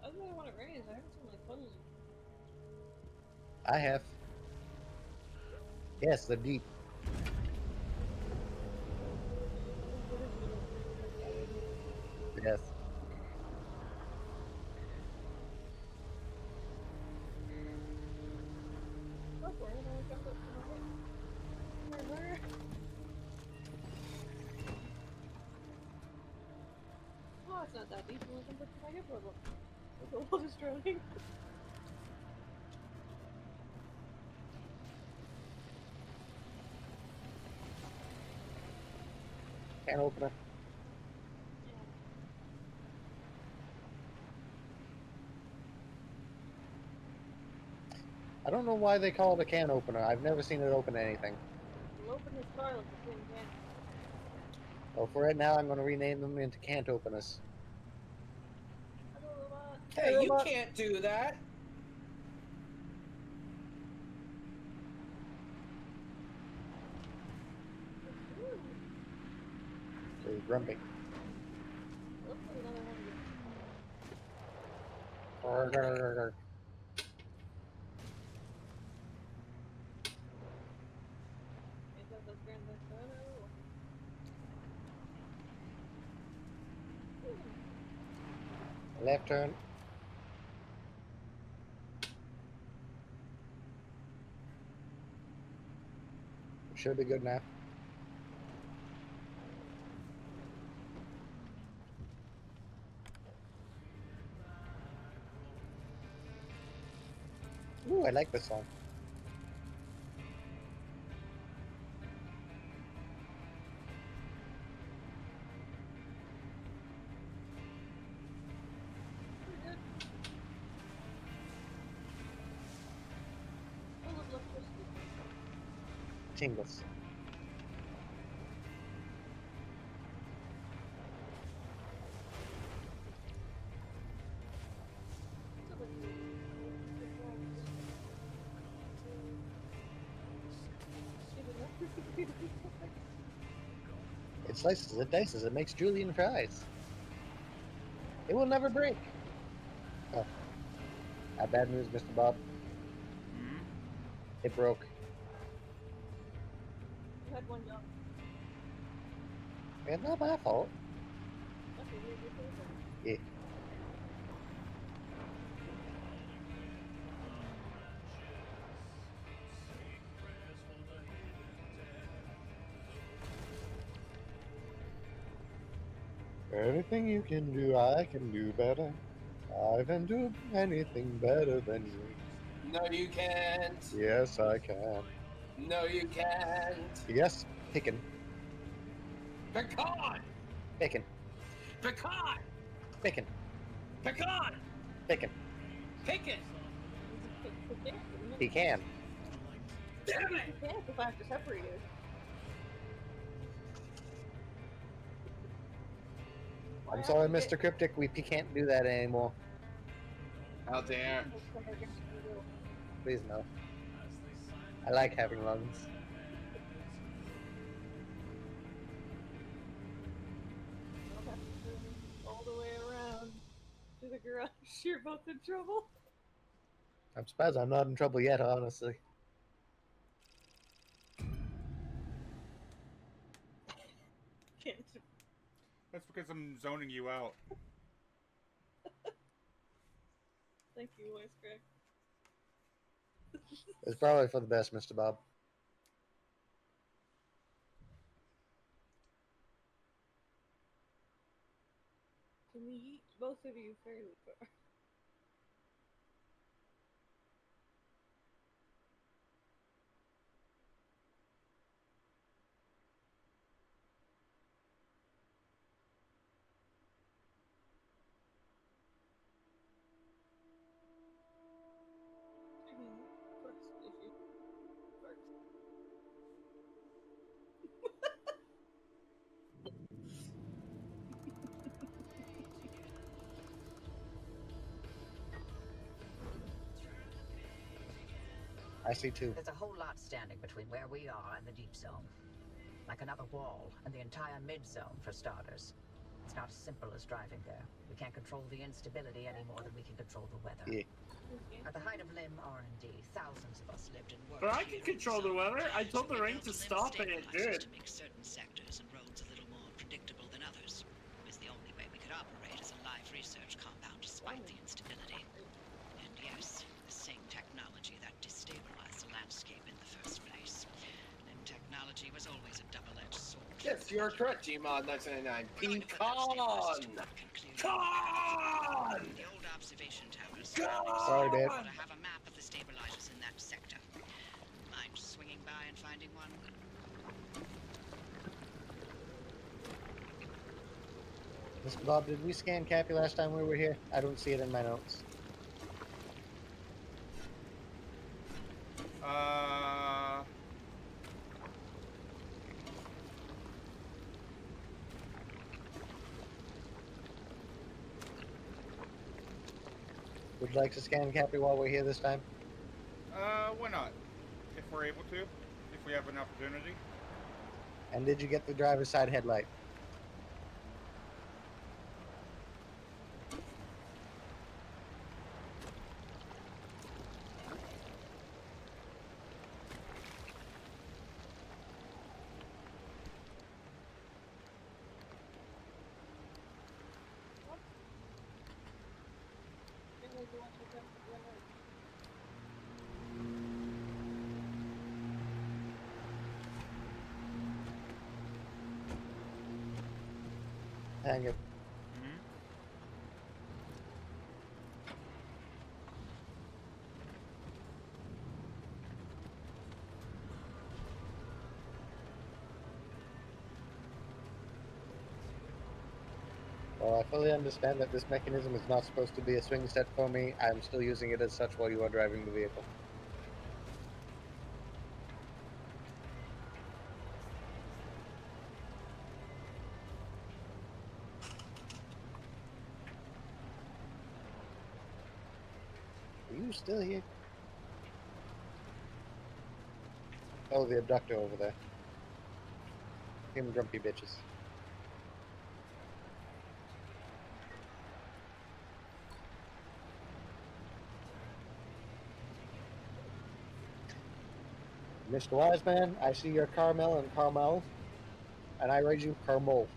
I really want it rains. I haven't seen like puddles. I have. Yes, they're deep. Yes. Go for it, I'll jump up to my head. Where? Oh, it's not that deep. I'll jump up to my hip level. The water's drowning. Can opener. I don't know why they call it a can opener. I've never seen it open anything. We'll open this car like a tin can. Well, for right now, I'm going to rename them into can't openers. Hello, robot. Hey, you can't do that. Ooh, So he's grumpy. looks like another one. Arrgh. Ain't that the Grand Theft Auto? Left turn. Should be good now. Ooh, I like this song. tingles. It slices, it dices, it makes julienne fries. It will never break. Oh. Bad news, Mr. Bob. Hmm? It broke. You had one job. It's not my fault. Okay, you're favorite. Yeah. Anything you can do, I can do better. I can do anything better than you. No, you can't. Yes, I can. No, you can't. Yes, picking, Pecan! picking, Pecan! picking, Pecan! picking. Pick it! He can. Damn You it! can't if I have to separate you. I'm sorry, Mr. Cryptic, we can't do that anymore. How dare. Please no. I like having lungs. All the way around to the garage. You're both in trouble. I'm surprised I'm not in trouble yet, honestly. Can't. That's because I'm zoning you out. Thank you, Wisecrack. It's probably for the best, Mr. Bob. Can we eat both of you fairly far? I see two. There's a whole lot standing between where we are and the deep zone. Like another wall, and the entire mid-zone, for starters. It's not as simple as driving there. We can't control the instability any more than we can control the weather. Yeah. At the height of LIM R&D, thousands of us lived and worked. But I can control the weather. I told the ring to stop and it did. To make certain sectors and roads a little more predictable than others. It was the only way we could operate as a live research compound despite the instability. And yes, the same technology that destabilized the landscape in the first place. And technology was always a double-edged sword. Yes, you're correct, Gmod 1999. Pecan! Pecan! The old observation towers. Sorry, Dad. To have a map of the stabilizers in that sector. Mind swinging by and finding one? Mr. Bob, did we scan Cappy last time we were here? I don't see it in my notes. Would you like to scan Cappy while we're here this time? Why not? If we're able to. If we have an opportunity. And did you get the driver's side headlight? Hang it. Mm-hmm. Well, I fully understand that this mechanism is not supposed to be a swing set for me. I'm still using it as such while you are driving the vehicle. you still here? Oh, the abductor over there. Him grumpy bitches. Mr. Wiseman, I see your Carmel and Carmel, and I raise you Carmel.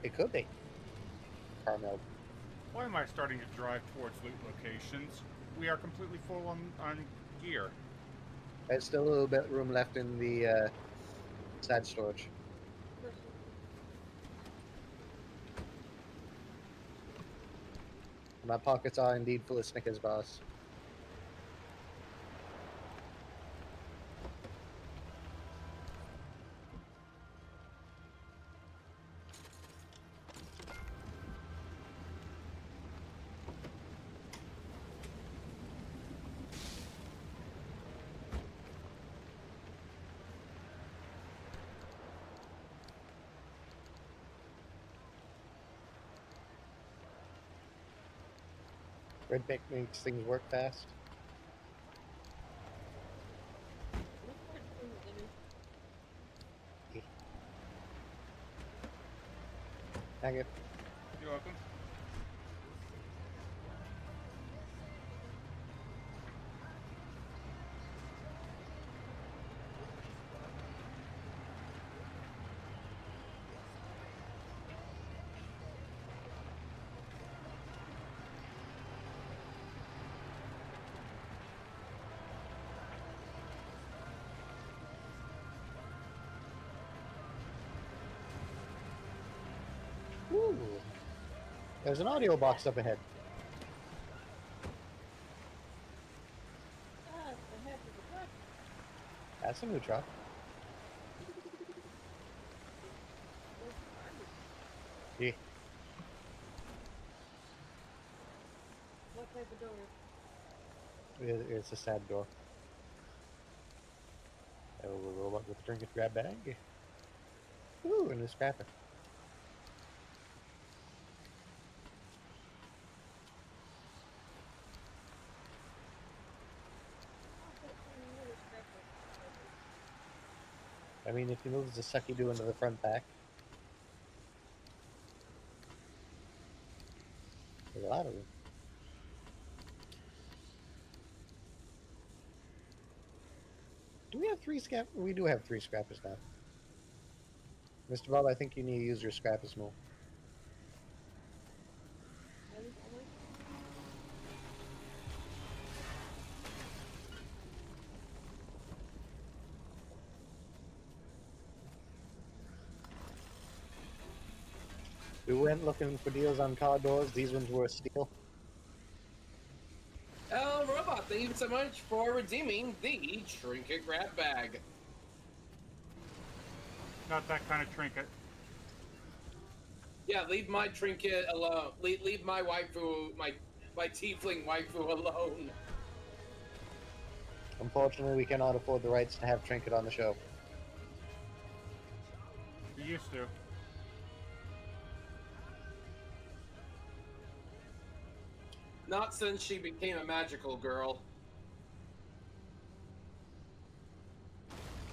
It could be. Carmel. Why am I starting to drive towards loot locations? We are completely full on gear. There's still a little bit room left in the side storage. My pockets are indeed full of Snickers bars. Redneck makes things work fast. Thank you. You're welcome. Ooh. There's an audio box up ahead. That's a new truck. Yeah. What type of door? It's a sad door. A little robot with a trinket grab bag. Ooh, and a scrapper. I mean, if he moves the sucky do into the front back. There's a lot of them. Do we have three scrap? We do have three scrappers now. Mr. Bob, I think you need to use your scrappers more. We went looking for deals on car doors. These ones were a steal. Oh, Robot, thank you so much for redeeming the trinket grab bag. Not that kind of trinket. Yeah, leave my trinket alone. Leave my waifu, my tiefling waifu alone. Unfortunately, we cannot afford the rights to have Trinket on the show. You used to. Not since she became a magical girl.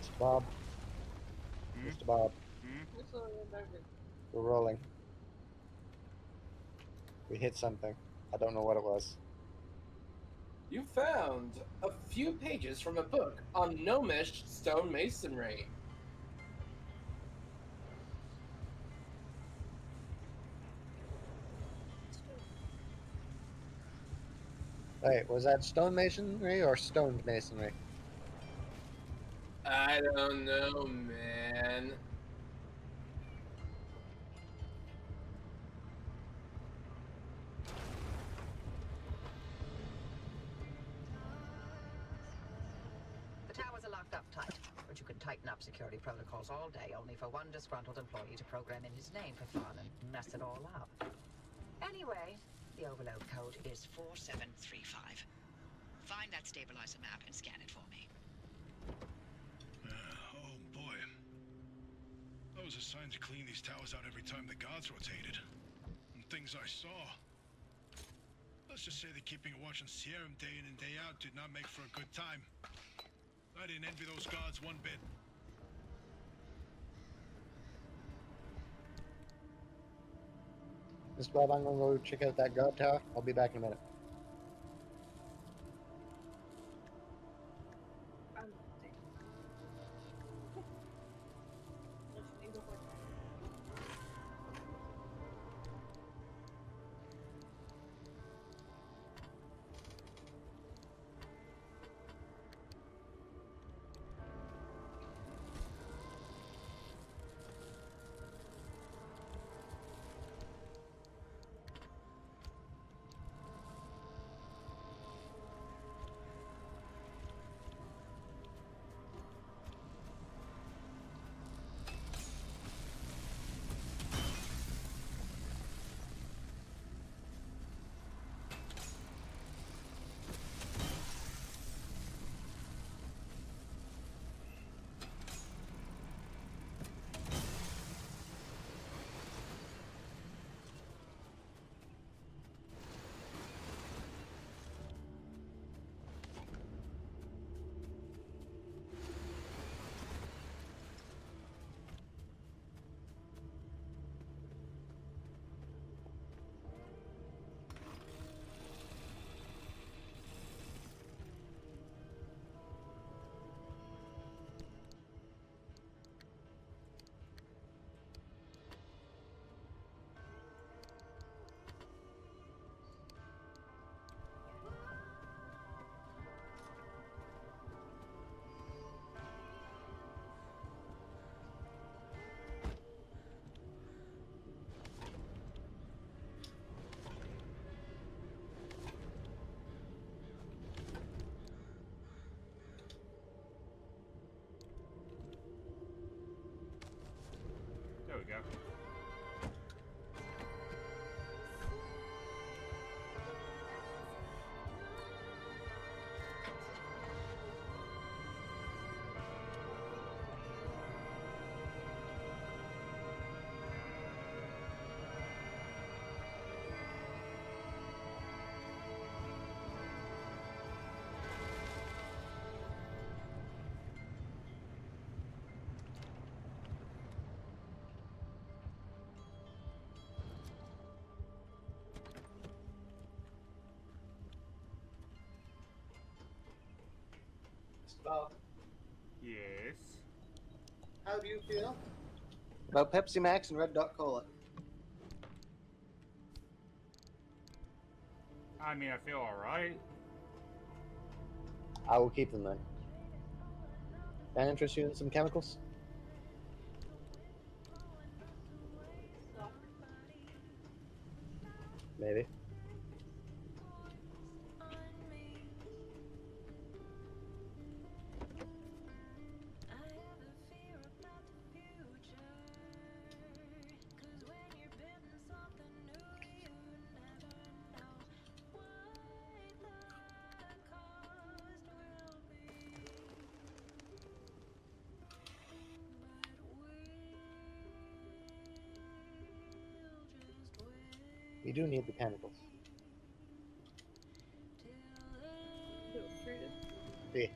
Mr. Bob. Hmm? Mr. Bob. Hmm? We're rolling. We hit something. I don't know what it was. You found a few pages from a book on gnomish stonemasonry. Wait, was that stonemasonry or stoned masonry? I don't know, man. The towers are locked up tight, but you can tighten up security protocols all day, only for one disgruntled employee to program in his name for fun and mess it all up. Anyway, the overload code is 4735. Find that stabilizer map and scan it for me. Oh boy. I was assigned to clean these towers out every time the guards rotated. And things I saw. Let's just say that keeping a watch on Sierra day in and day out did not make for a good time. I didn't envy those guards one bit. Mr. Bob, I'm gonna go check out that guard tower. I'll be back in a minute. I'm dead. Unless you need a horse. There we go. Mr. Bob, Yes. how do you feel about Pepsi Max and Red Dot Cola? I mean, I feel alright. I will keep them then. Can I interest you in some chemicals? No. Maybe. We do need the chemicals. Do it, traded. Yeah.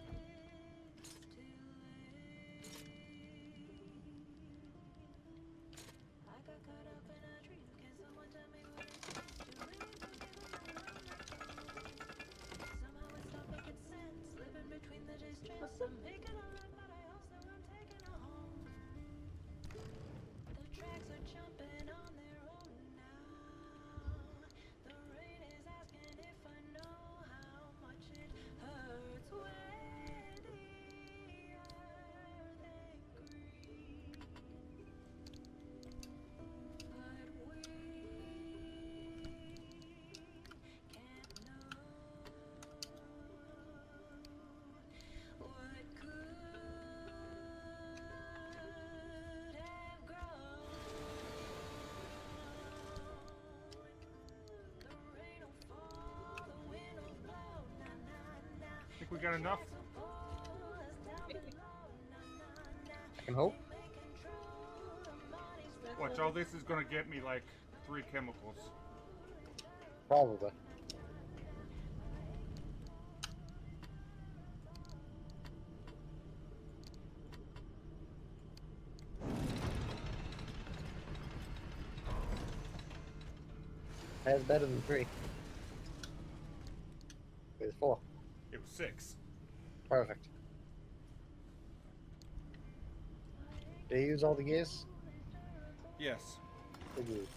Think we got enough? Maybe. can hope. Watch, all this is gonna get me like 3 chemicals. Probably. That's better than 3. It's 4. It was 6. Perfect. Did you use all the gears? Yes. Good use.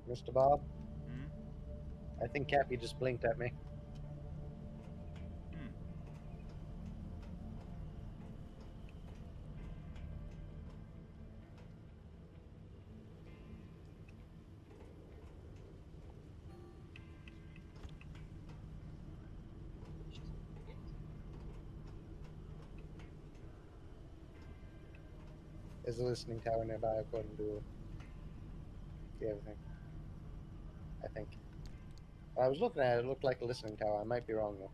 Mr. Bob, Hmm? I think Cappy just blinked at me. Hmm. There's a listening tower nearby according to the everything. I think. I was looking at it, it looked like a listening tower. I might be wrong though.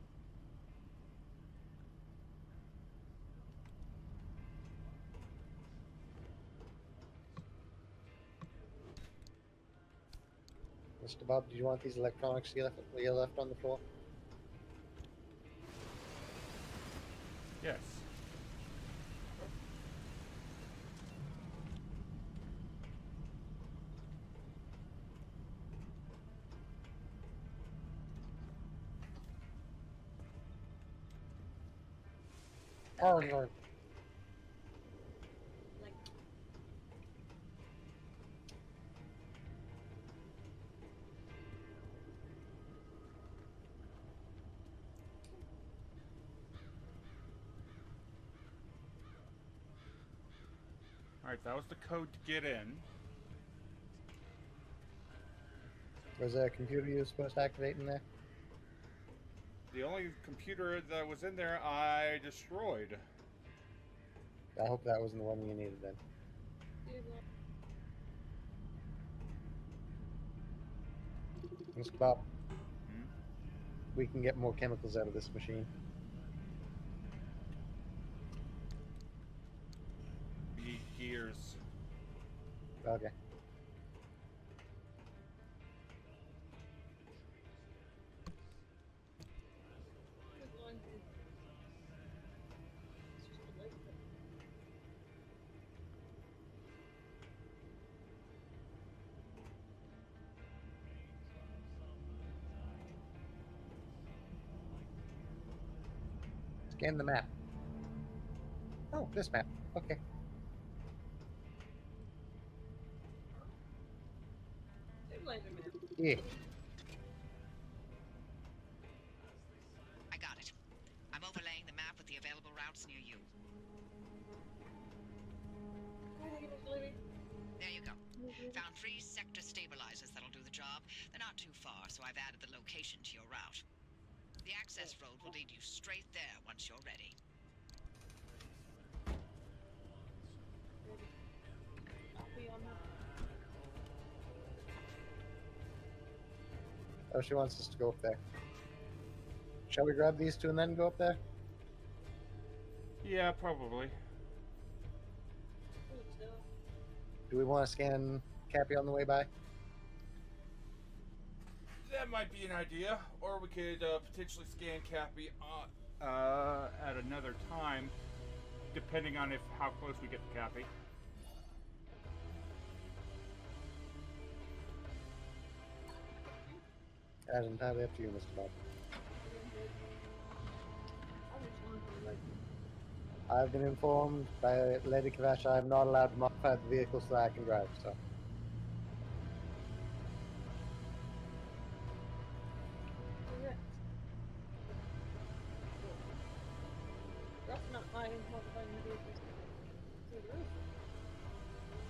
Mr. Bob, do you want these electronics you left on the floor? Yes. Oh, no. Like, Alright, that was the code to get in. Was there a computer you were supposed to activate in there? The only computer that was in there I destroyed. I hope that wasn't the one you needed then. dude, Mr. Bob, Hmm? we can get more chemicals out of this machine. We need gears. Okay. as long as it's just a light bulb. Scan the map. Oh, this map. Okay. Stabilizer man. Yeah. I got it. I'm overlaying the map with the available routes near you. There you go. Found 3 sector stabilizers that'll do the job. They're not too far, so I've added the location to your route. The access road will lead you straight there once you're ready. Copy on that. Oh, she wants us to go up there. Shall we grab these 2 and then go up there? Yeah, probably. Cool stuff. Do we want to scan Cappy on the way by? That might be an idea. Or we could potentially scan Cappy at another time, depending on how close we get to Cappy. That's entirely up to you, Mr. Bob. I just wanted to, like, I've been informed by Lady Kavash I am not allowed to modify the vehicle so that I can drive, so. correct. That's not my modifying the vehicles through the roof.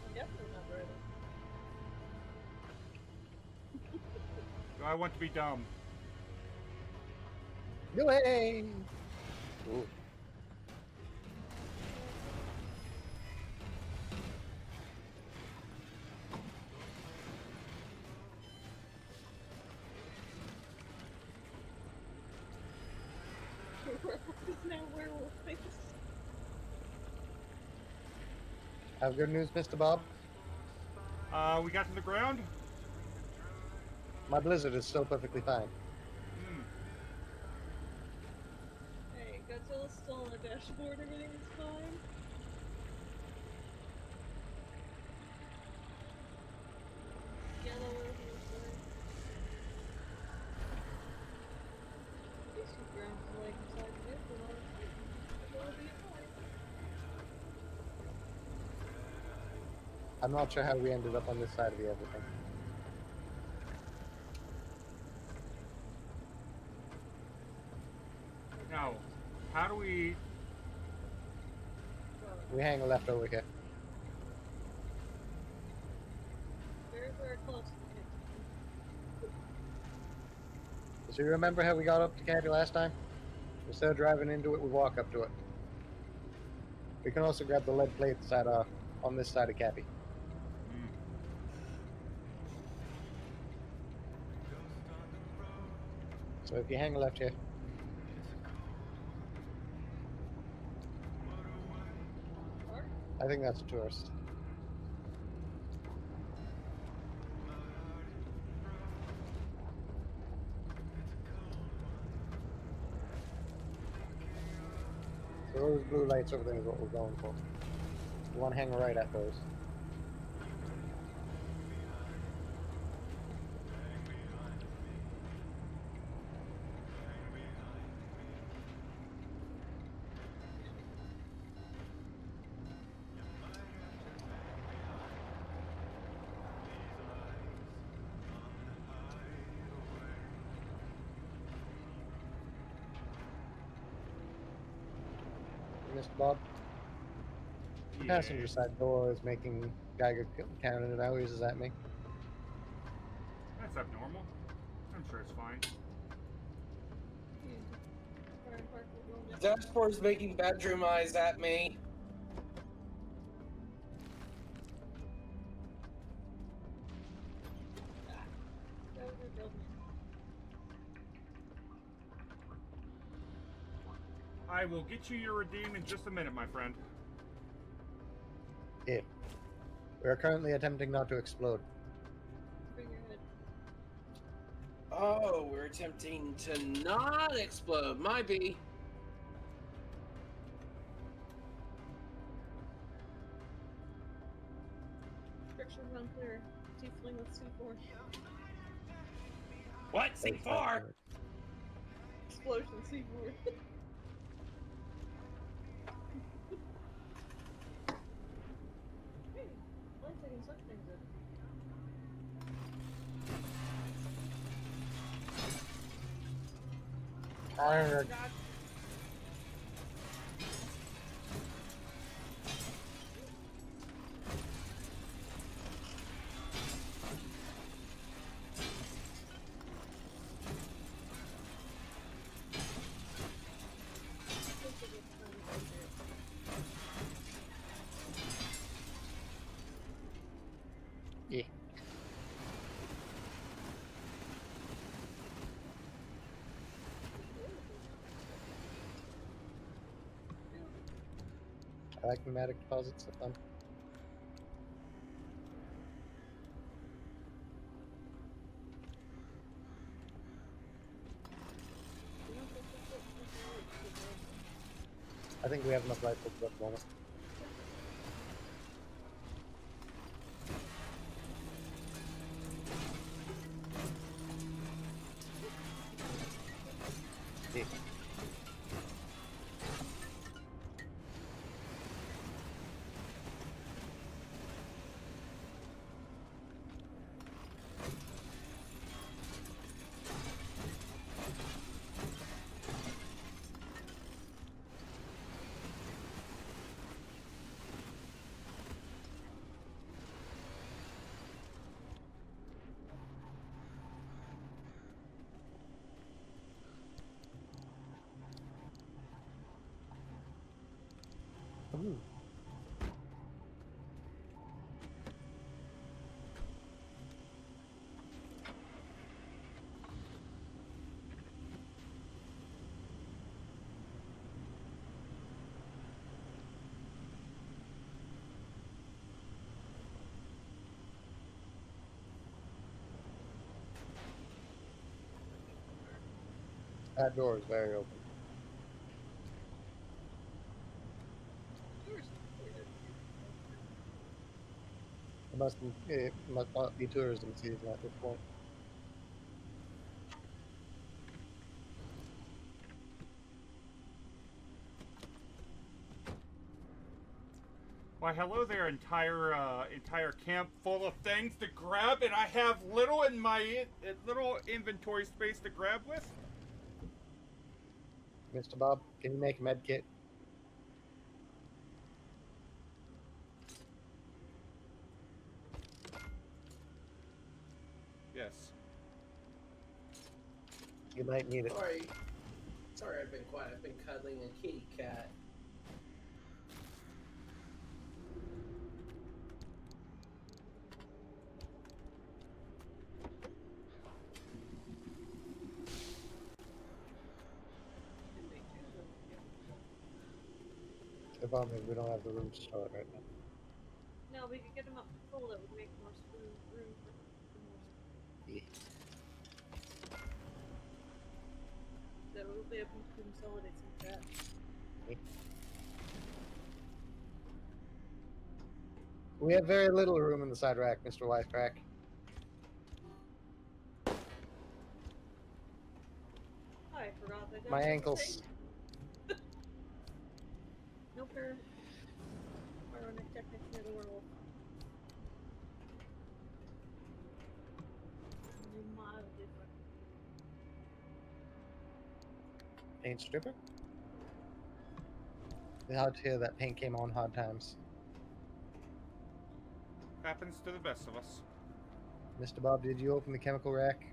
I'm definitely not driving. Do I want to be dumb? No way! Ooh. werewolf face. Have good news, Mr. Bob. We got to the ground? My blizzard is still perfectly fine. Hmm. Hey, Godzilla's still on the dashboard, everything is fine. Yellow over there. These two grounds is like inside the vehicle, not Godzilla being fine. I'm not sure how we ended up on this side of the everything. Now, how do we... We hang a left over here. Very, very close. So you remember how we got up to Cappy last time? Instead of driving into it, we walk up to it. We can also grab the lead plates at, on this side of Cappy. Hmm. So if you hang a left here, I think that's a tourist. So those blue lights over there is what we're going for. We want to hang right at those. Mr. Bob, the Yeah. passenger side door is making Geiger counting values at me. That's abnormal. I'm sure it's fine. The dashboard's making bedroom eyes at me. I will get you your redeem in just a minute, my friend. Yeah. We are currently attempting not to explode. Bring your head. Oh, we're attempting to not explode. Might be. Restrictions unclear. Tiefling with C4. What? C4? Explosion C4. Hey, I like taking such things in. Arrgh. God. Yeah. I like pneumatic deposits, they're fun. I think we have enough rifles at the moment. Yeah. That door is very open. Doors. It must not be tourism season at this point. Why, hello there, entire camp full of things to grab, and I have little in my little inventory space to grab with. Mr. Bob, can you make a med kit? Yes. You might need it. Sorry, I've been quiet. I've been cuddling a kitty cat. The problem is we don't have the room to store it right now. No, we could get them up full. That would make more room for more. Yeah. That would be able to consolidate some fat. We have very little room in the side rack, Mr. Wisecrack. I forgot that. My ankles. No pair. Ironic techniques near the werewolf. Only mildly fucking. Paint stripper? Hard to hear that paint came on hard times. Happens to the best of us. Mr. Bob, did you open the chemical rack?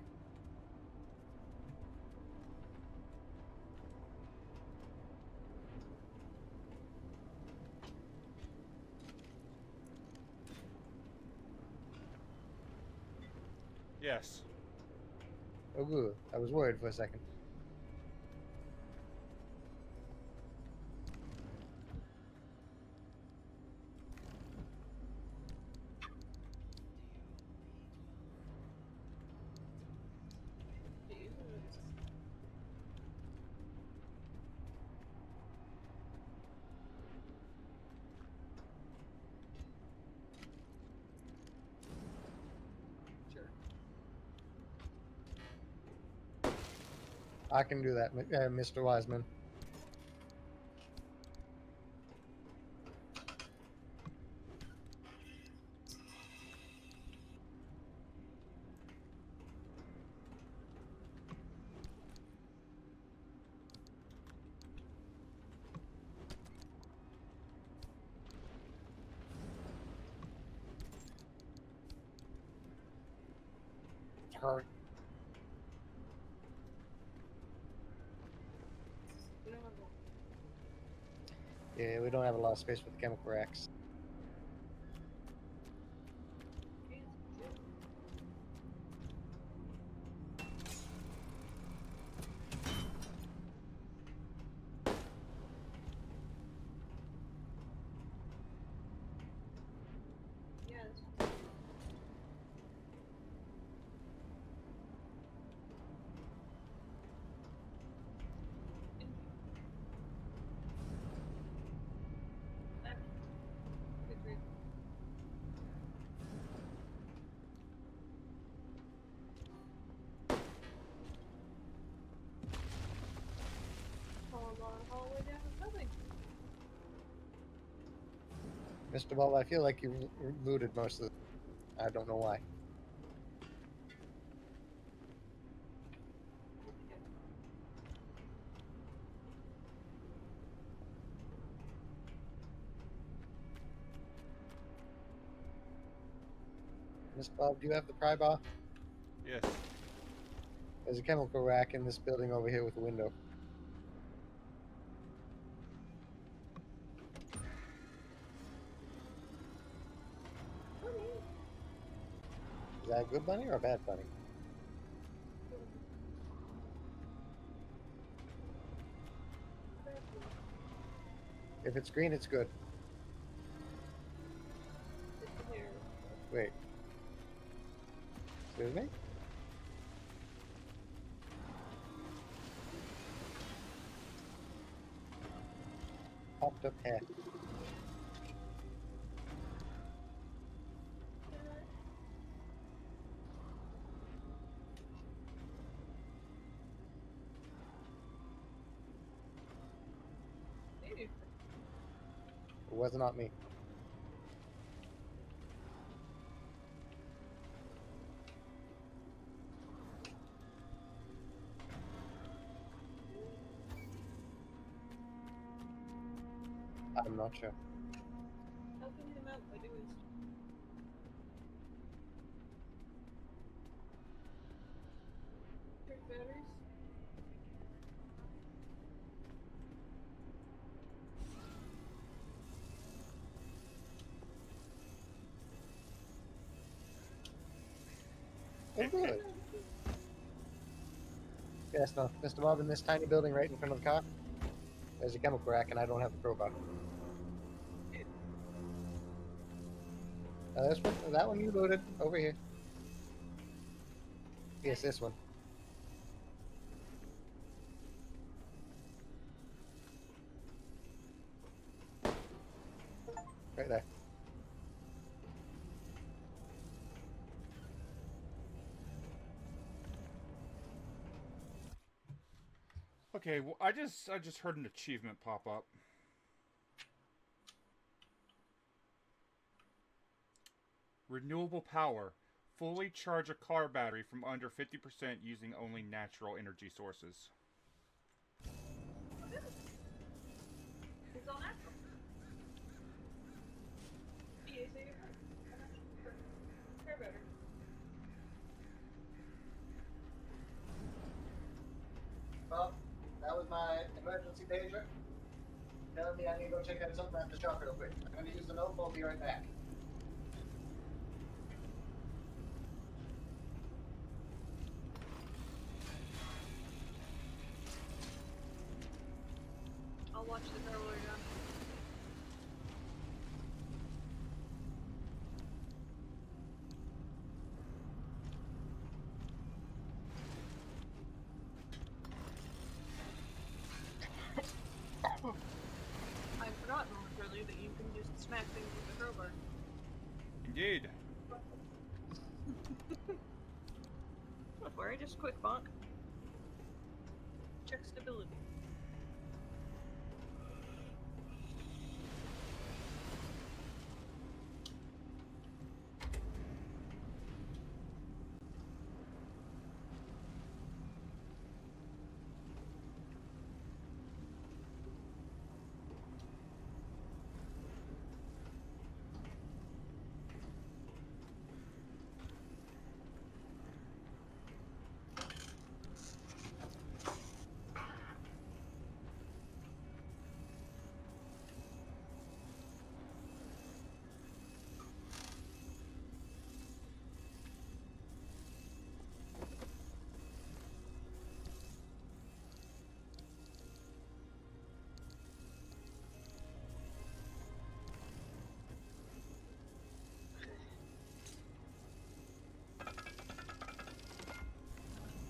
Yes. Oh, good. I was worried for a second. Jesus. Sure. I can do that, Mr. Wiseman. Hurry. We don't have Yeah, we don't have a lot of space for the chemical racks. Yes. Good. Hallway down the building. Mr. Bob, I feel like you looted most of it. I don't know why. Mr. Bob, do you have the pry bar? Yes. There's a chemical rack in this building over here with a window. Is that a good bunny or a bad bunny? If it's green, it's good. Wait. Excuse me? popped up here. Maybe. It was not me. I'm not sure. Helping him out by doing stuff. Check batteries. Oh, good. Yes, no. Mr. Bob, in this tiny building right in front of the car, there's a chemical rack, and I don't have a crowbar. This one, that one you looted. Over here. Yes, this one. Right there. Okay, well, I just heard an achievement pop up. Renewable power. Fully charge a car battery from under 50% using only natural energy sources. It's all natural. EA say it right. Care better. Well, that was my emergency pager. Telling me I need to go check out something at the shop real quick. I'm going to use the note. I'll be right back. I'll watch the car while you're gone. I'd forgotten momentarily that you can just smack things with the crowbar. Indeed. Don't worry, just quick bonk. Check stability.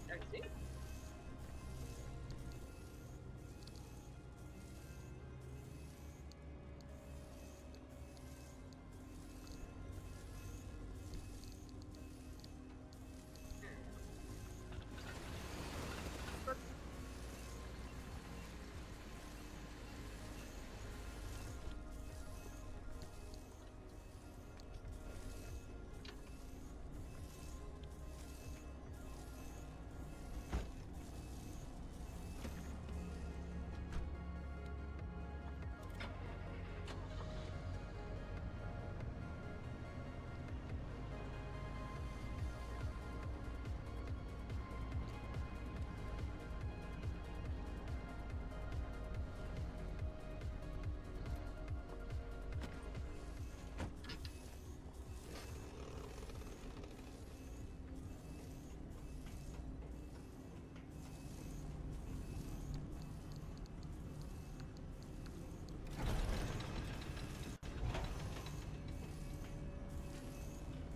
I see.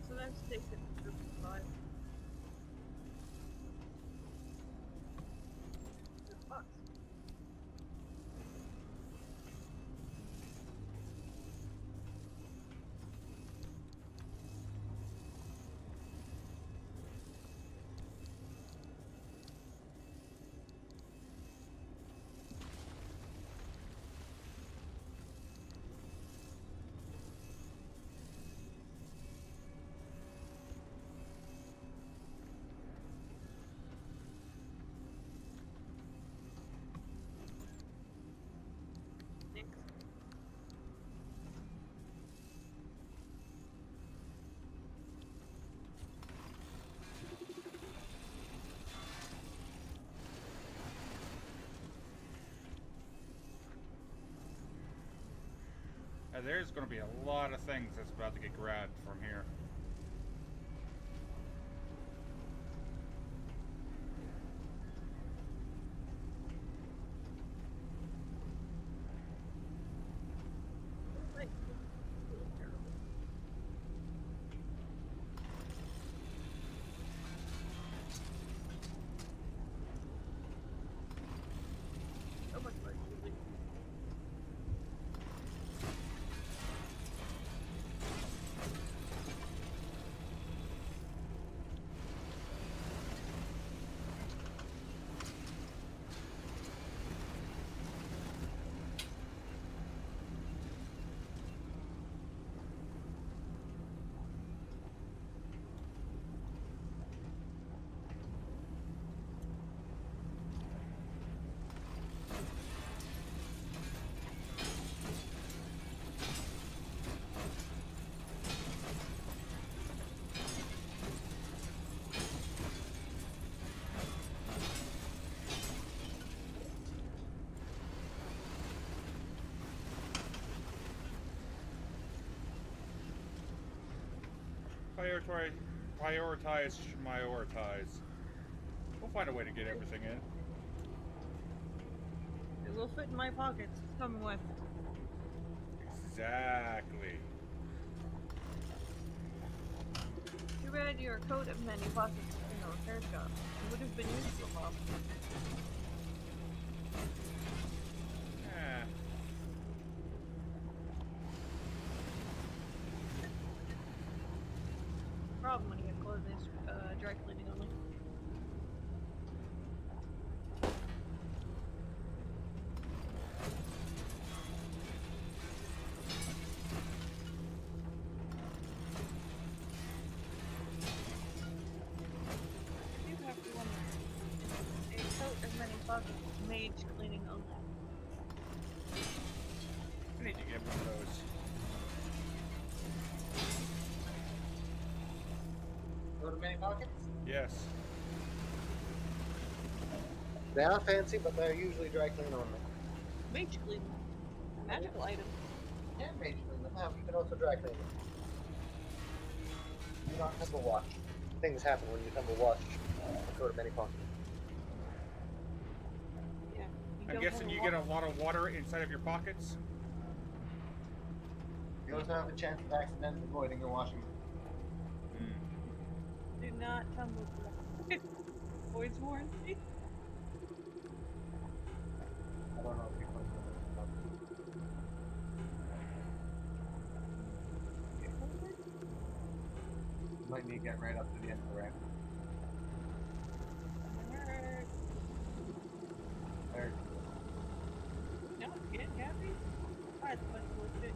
So that's taken to 5. Fuck. there's going to be a lot of things that's about to get grabbed from here. Like, terrible. So much more easily. Prioritize. We'll find a way to get everything in. It will fit in my pockets. It's coming with. Exactly. Too bad your coat of many pockets in a repair shop. It would have been useful, Bob. Eh. Problem when you have clothes is dry cleaning only. You have to wonder. A coat of many pockets, mage cleaning only. I need to get one of those. Go to many pockets? Yes. They are fancy, but they're usually dry clean only. Mage cleaning. Magical item. Yeah, mage clean them. You can also dry clean them. You don't tumble wash. Things happen when you tumble wash. Go to many pockets. Yeah. I'm don't guessing have you a get a lot of water inside of your pockets. You also have a chance of accidentally voiding your washing. Do not tumble to the void's warranty. I don't know if you might need to get right up to the end of the ramp. There. No, get happy. Alright, but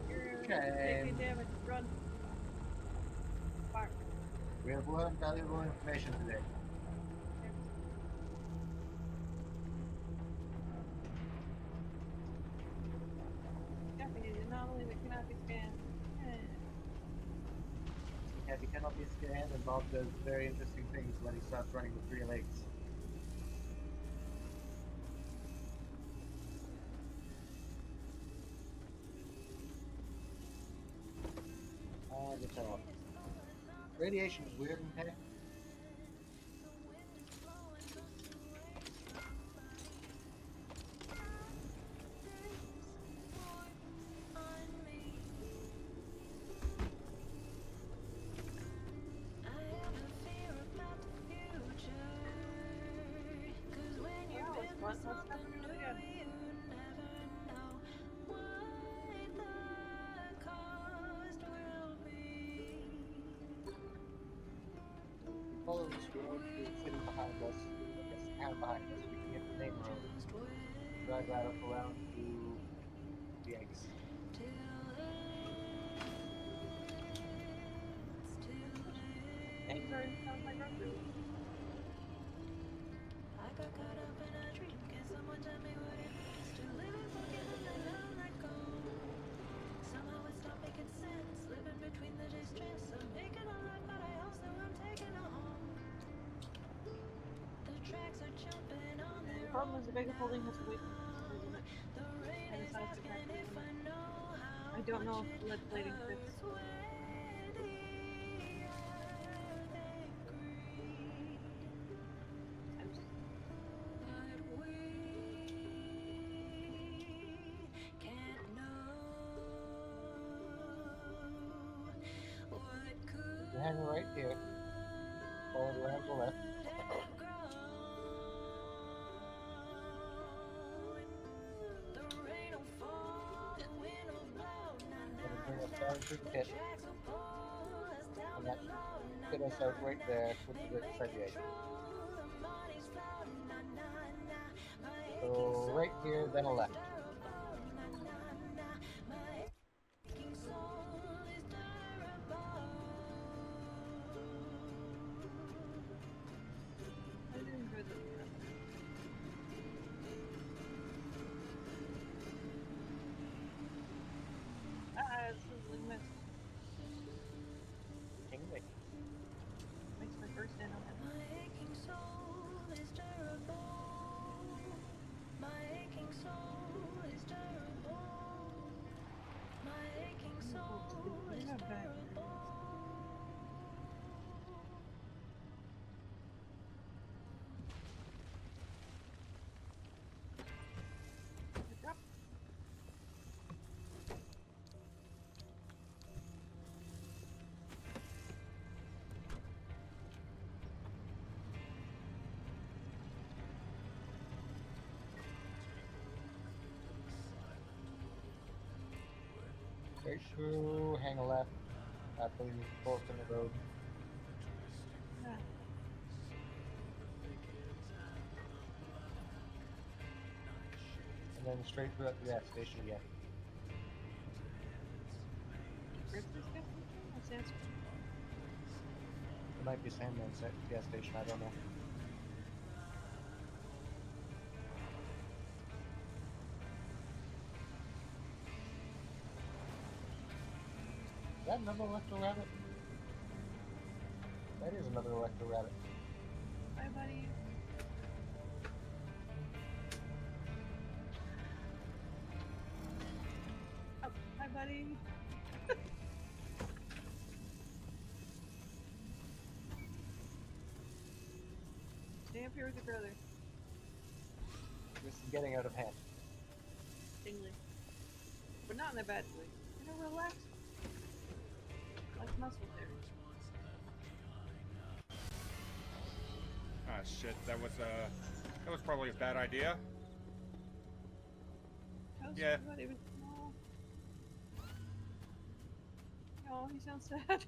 you're Okay. taking damage. Run. Fire. We have learned valuable information today. Happy is an anomaly that cannot be scanned. Happy cannot be scanned, and Bob does very interesting things when he starts running with 3 legs. The tunnel. Radiation is weird in here. Let's have to do it again. Follow this road to the city behind us, I guess the town behind us, we can hit the main road. Drive right up around to the exit. Eggs are inside my grocery list. The problem is the bag of holding has a weight limit. And the size of the pack limit. I don't know if lead plating fits. I'm just- You hang right here. Forward around to the left. It'll bring us down to the pit. And that should pit us out right there with the brick beside the egg. So right here, then a left. I did enjoy the it's totally missed. Anyway, Makes my first stand on that. Yeah, back. Drop. straight through, hang a left. After you fork in the road. Yeah. And then straight through at the gas station again. Where's this gas station? What's the answer? It might be Sandman's gas station, I don't know. Is that another electro rabbit? That is another electro rabbit. Bye, buddy. Oh, hi, buddy. Stay up here with your brother. This is getting out of hand. Tingly. But not in a bad way. You know, relax. Like muscle there. Ah, shit. That was probably a bad idea. How's Yeah. everybody was small? Oh, he sounds sad.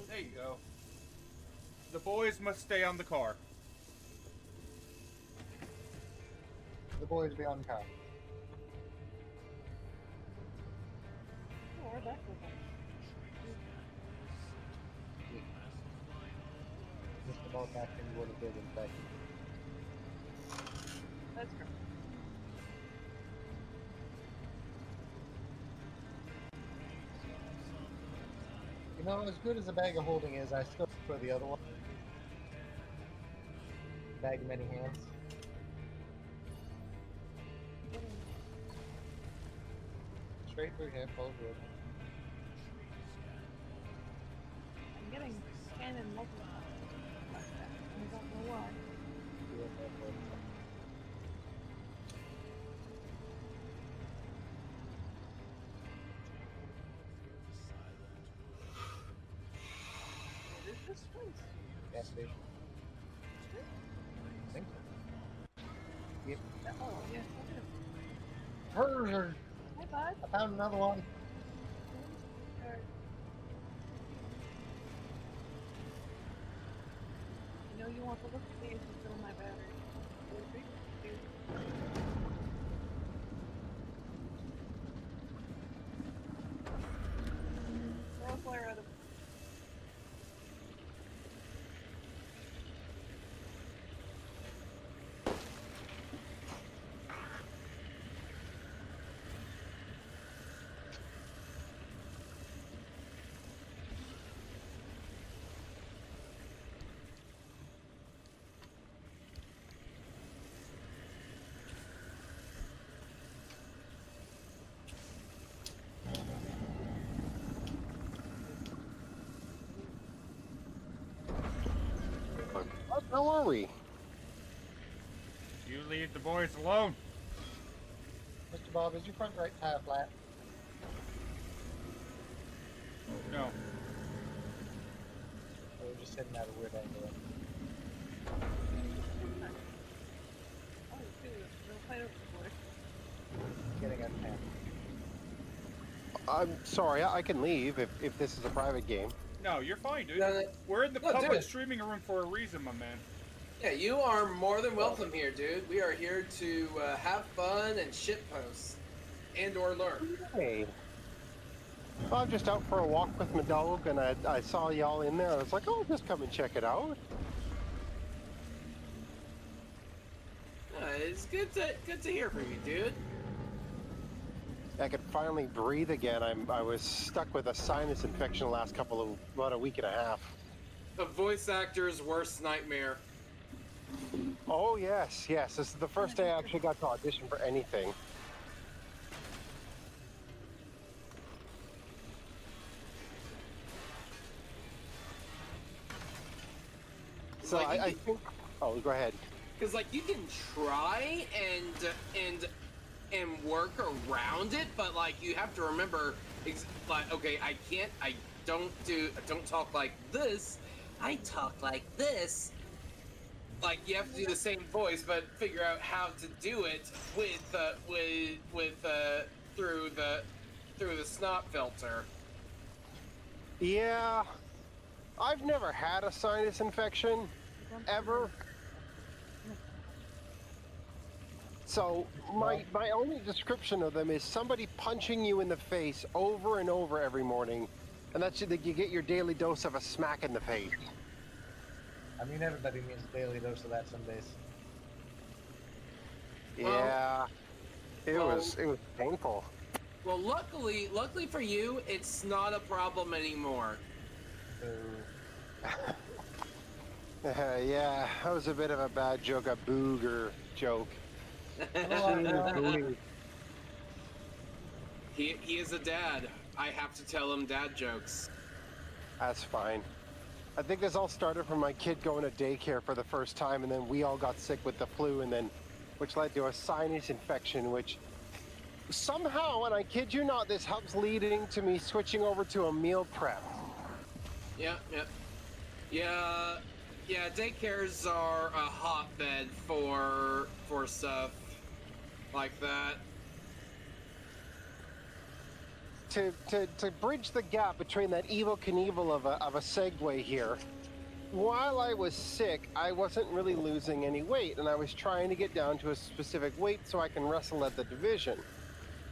There you go. The boys must stay on the car. The boys be on the car. Oh, we're back with him. Just about back into what it did in fact. That's great. You know, as good as a bag of holding is, I still prefer the other one. Bag of many hands. Straight through here, follow the road. I'm getting cannon multiple times like that. I don't know why. Do it that way. What is this place? Gas station. I think so. Yep. Oh, yeah. Brrr. Hi, bud. I found another one. Alright. You know you want to look at me and fill my battery. Throw a flare at him. How are we? You leave the boys alone. Mr. Bob, is your front right tire flat? No. Or we're just sitting at a weird angle? Oh, dude, they'll fight over the boy. Getting out of hand. I'm sorry, I can leave if this is a private game. No, you're fine, dude. No, no. We're in the No, public dude. streaming room for a reason, my man. Yeah, you are more than welcome here, dude. We are here to have fun and shitpost and or learn. Hey. Well, I'm just out for a walk with my dog, and I saw y'all in there. I was like, oh, just come and check it out. It's good to hear from you, dude. I could finally breathe again. I was stuck with a sinus infection the last about a week and a half. A voice actor's worst nightmare. Oh, yes. This is the first day I actually got to audition for anything. So Like, I think... Oh, go ahead. Because like you can try and work around it, but like you have to remember, like, okay, I don't talk like this. I talk like this. Like you have to do the same voice, but figure out how to do it through the snot filter. Yeah. I've never had a sinus infection, ever. So my only description of them is somebody punching you in the face over and over every morning, and that's you get your daily dose of a smack in the face. I mean, everybody needs a daily dose of that some days. Yeah, it was painful. Well, luckily for you, it's not a problem anymore. Yeah, that was a bit of a bad joke, a booger joke. He is a dad. I have to tell him dad jokes. That's fine. I think this all started from my kid going to daycare for the first time, and then we all got sick with the flu, and then which led to a sinus infection, which somehow, and I kid you not, this helps leading to me switching over to a meal prep. Yeah. Daycares are a hotbed for stuff like that. To bridge the gap between that evil Knievel of a segue here, while I was sick, I wasn't really losing any weight, and I was trying to get down to a specific weight so I can wrestle at the division.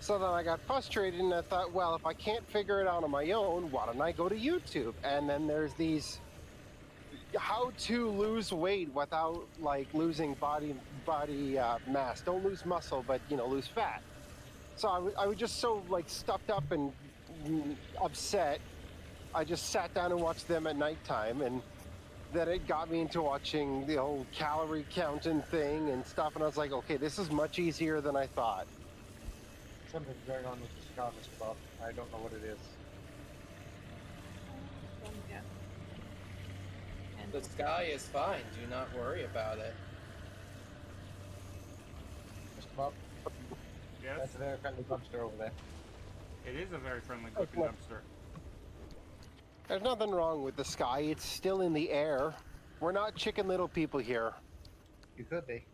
So then I got frustrated, and I thought, well, if I can't figure it out on my own, why don't I go to YouTube? And then there's these how to lose weight without like losing body mass. Don't lose muscle, but lose fat. So I was just so like stuffed up and upset. I just sat down and watched them at nighttime, and then it got me into watching the whole calorie counting thing and stuff. And I was like, okay, this is much easier than I thought. Something's going on with the Chicago spot. I don't know what it is. Yeah. The sky is fine. Do not worry about it. Mr. Bob, Yes, that's a very friendly dumpster over there. it is a very friendly looking look. dumpster. There's nothing wrong with the sky. It's still in the air. We're not Chicken Little people here. You could be.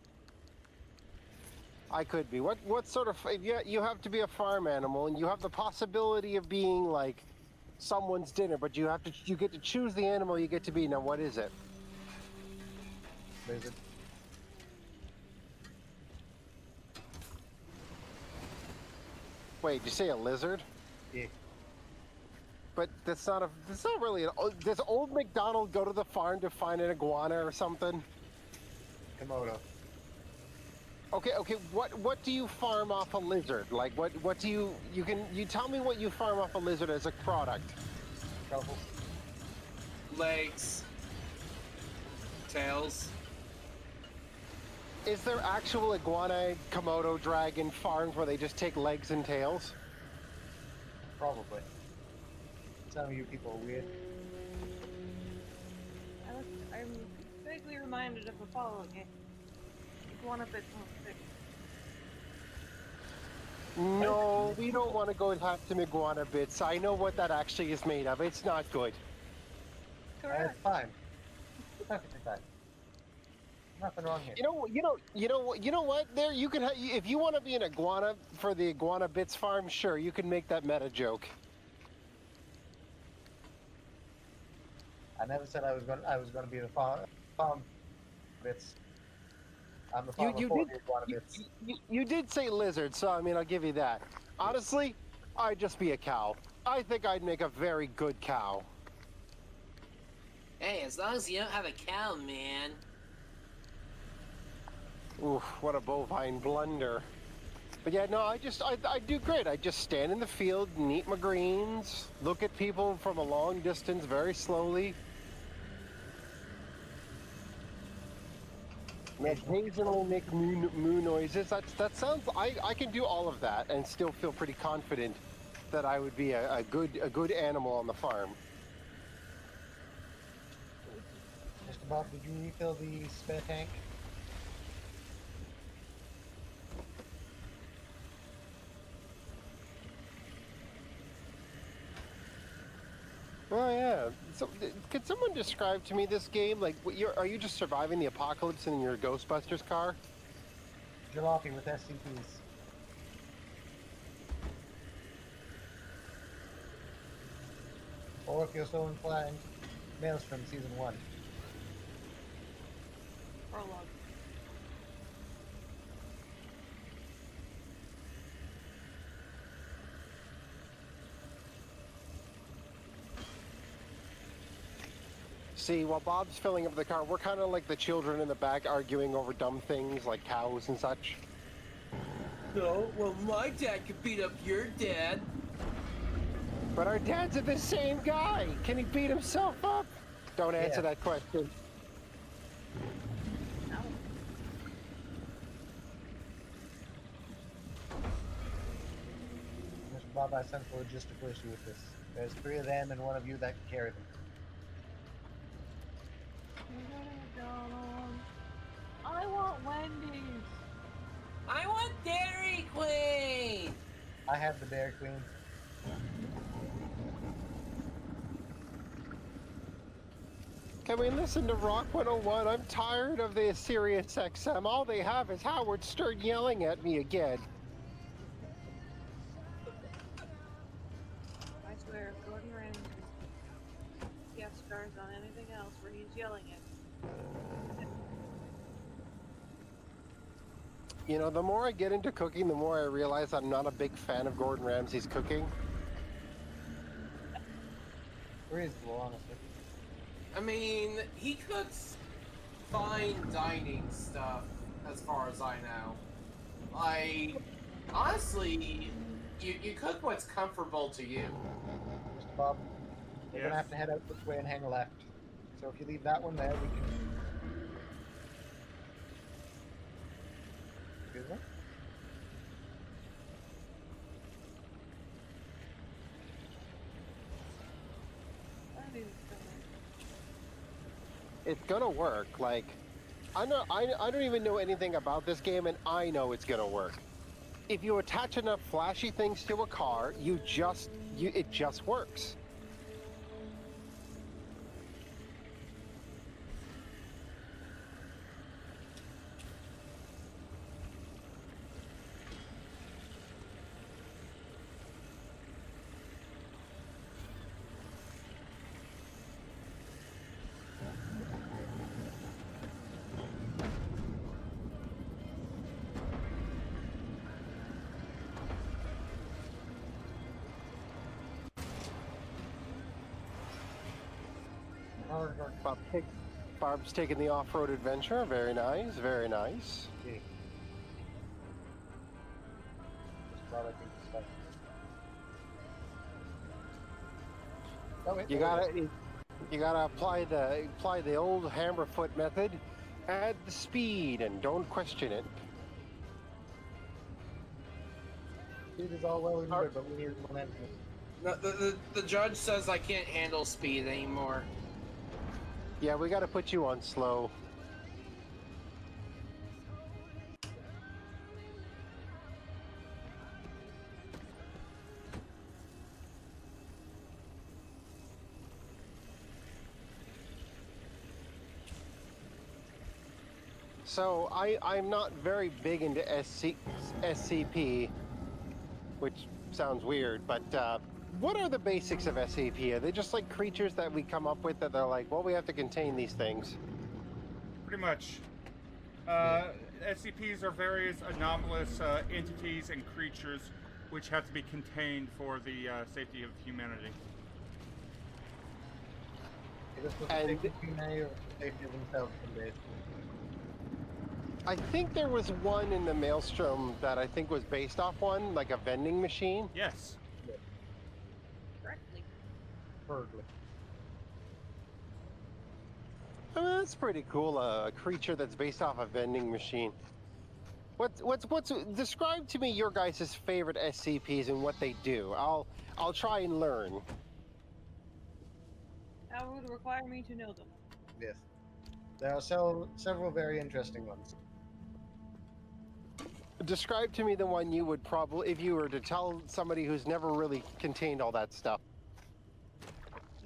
I could be. What sort of... You have to be a farm animal, and you have the possibility of being, like, someone's dinner, but you get to choose the animal you get to be. Now, what is it? Lizard. Wait, did you say a lizard? Yeah. But that's not really... Does old MacDonald go to the farm to find an iguana or something? Komodo. Okay, what do you farm off a lizard? Like, what do you tell me what you farm off a lizard as a product? Truffles. Legs. Tails. Is there actual iguana, Komodo dragon farms where they just take legs and tails? Probably. Some of you people are weird. I'm Vaguely reminded of Apollo game. Iguana bit fish. No, we don't want to go and have some iguana bits. I know what that actually is made of. It's not good. Correct. It's fine. Perfectly fine. Nothing wrong here. You know what? There, you can. If you want to be an iguana for the iguana bits farm, sure, you can make that meta joke. I never said I was going to be the farm bits. I'm the farmer You for did. the iguana bits. You did say lizard, so I mean, I'll give you that. Honestly, I'd just be a cow. I think I'd make a very good cow. Hey, as long as you don't have a cow, man. Oof, what a bovine blunder. But yeah, no, I do great. I just stand in the field and eat my greens, look at people from a long distance very slowly. And occasionally make moo noises. That sounds. I can do all of that and still feel pretty confident that I would be a good animal on the farm. Mr. Bob, did you refill the spare tank? Oh yeah. So, could someone describe to me this game? Like, are you just surviving the apocalypse in your Ghostbusters car? Jalopy with SCPs. Or if you're so inclined, Maelstrom Season 1. Prologue. See, while Bob's filling up the car, we're kind of like the children in the back arguing over dumb things like cows and such. No, well, my dad could beat up your dad. But our dads are the same guy. Can he beat himself up? Don't answer that question. No. Mr. Bob, I sense a logistical issue with this. There's 3 of them and 1 of you that can carry them. I want Wendy's. I want Dairy Queen. I have the Dairy Queen. Can we listen to Rock 101? I'm tired of the Sirius XM. All they have is Howard Stern yelling at me again. I swear, if Gordon Ramsay guest stars on anything else where he's yelling at You know, the more I get into cooking, the more I realize I'm not a big fan of Gordon Ramsay's cooking. Reasonable, honestly. I mean, he cooks fine dining stuff, as far as I know. Honestly, you cook what's comfortable to you. Mr. Bob, we're going to have to head out this way and hang left. So if you leave that one there, we can... Excuse me? It's gonna work. Like, I don't even know anything about this game, and I know it's gonna work. If you attach enough flashy things to a car, it just works. Barb's taking the off-road adventure. Very nice, very nice. Okay. Mr. Bob, I think it's fine. Oh, wait, You gotta apply the old hammer foot method. Add the speed and don't question it. Speed is all well and good, but we need momentum. The judge says I can't handle speed anymore. Yeah, we got to put you on slow. So I'm not very big into SCP, which sounds weird, but what are the basics of SCP? Are they just like creatures that we come up with that they're like, well, we have to contain these things? Pretty much. SCPs are various anomalous entities and creatures which have to be contained for the safety of humanity. It is for the And- safety of humanity or the safety of themselves someday. I think there was one in the Maelstrom that I think was based off one, like a vending machine. Yes. Correctly. Berkeley. I mean, that's pretty cool. A creature that's based off a vending machine. What's describe to me your guys' favorite SCPs and what they do. I'll try and learn. That would require me to know them. Yes. There are several very interesting ones. Describe to me the one you would probably, if you were to tell somebody who's never really contained all that stuff.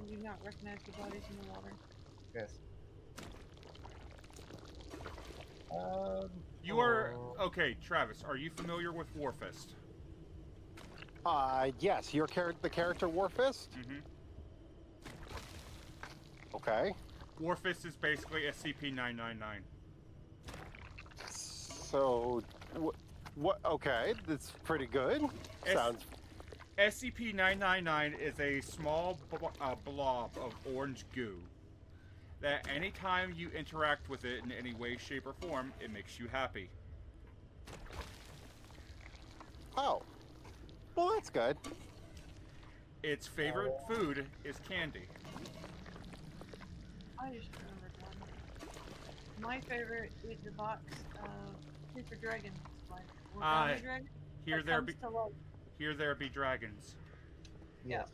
You do not recognize the bodies in the water. Yes. You are okay, Travis. Are you familiar with Warfist? Yes, the character Warfist? Mm-hmm. Okay. Warfist is basically SCP-999. So, what? Okay, that's pretty good. Sounds. SCP-999 is a small blob of orange goo that anytime you interact with it in any way, shape, or form, it makes you happy. Oh. Well, that's good. Its favorite food is candy. I just remembered one. My favorite is the box of Super Dragon. Like, dragon. Here that there comes to life. Here there be dragons. Yeah.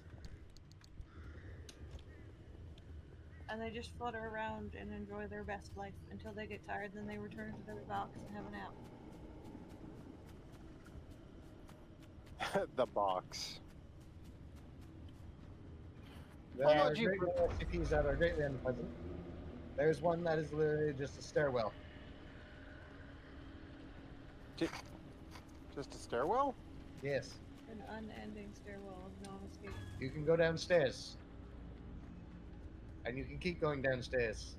And they just flutter around and enjoy their best life until they get tired, then they return to their box and have a nap. The box. There Well, are no, great SCPs that are greatly unpleasant. There's one that is literally just a stairwell. Just a stairwell? Yes. An unending stairwell of non-escape. You can go downstairs. And you can keep going downstairs.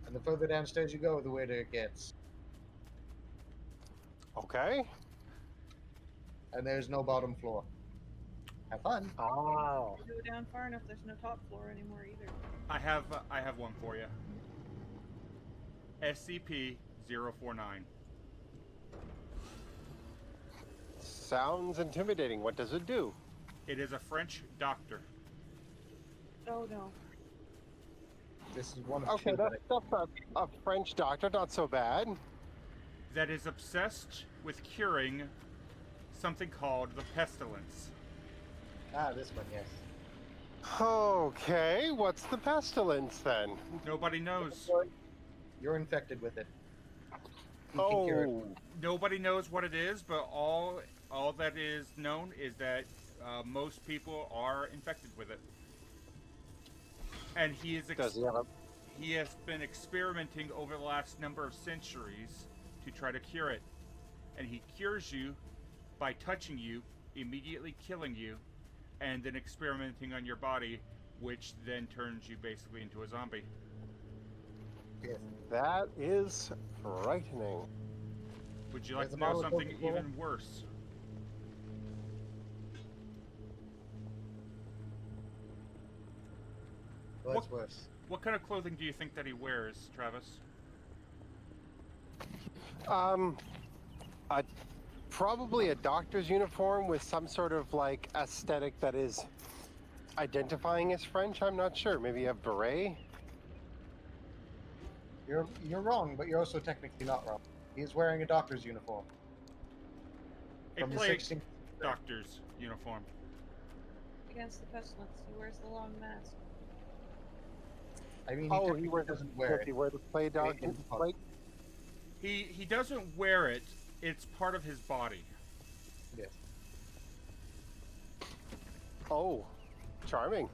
And the further downstairs you go, the weirder it gets. Okay. And there's no bottom floor. Have fun. Oh. If you go down far enough, there's no top floor anymore either. I have one for you. SCP-049. Sounds intimidating. What does it do? It is a French doctor. Oh no. This is one of Okay, two that's a French doctor. Not so bad. That is obsessed with curing something called the pestilence. this one, yes. Okay, what's the pestilence then? Nobody knows. You're infected with it. You can cure it. Oh, Nobody knows what it is, but all that is known is that most people are infected with it. And he is does he have a? he has been experimenting over the last number of centuries to try to cure it. And he cures you by touching you, immediately killing you, and then experimenting on your body, which then turns you basically into a zombie. Yes. That is frightening. Would you like There's to a know model of something Coca-Cola. even worse? Well, that's worse. What kind of clothing do you think that he wears, Travis? Probably a doctor's uniform with some sort of like aesthetic that is identifying as French. I'm not sure. Maybe a beret. You're wrong, but you're also technically not wrong. He's wearing a doctor's uniform. A From the plague 16th doctor's uniform. Against the pestilence, he wears the long mask. I mean, Oh, he he wears doesn't wear does it. he wear the play dog It- plate? He doesn't wear it. It's part of his body. Yes. Oh, charming.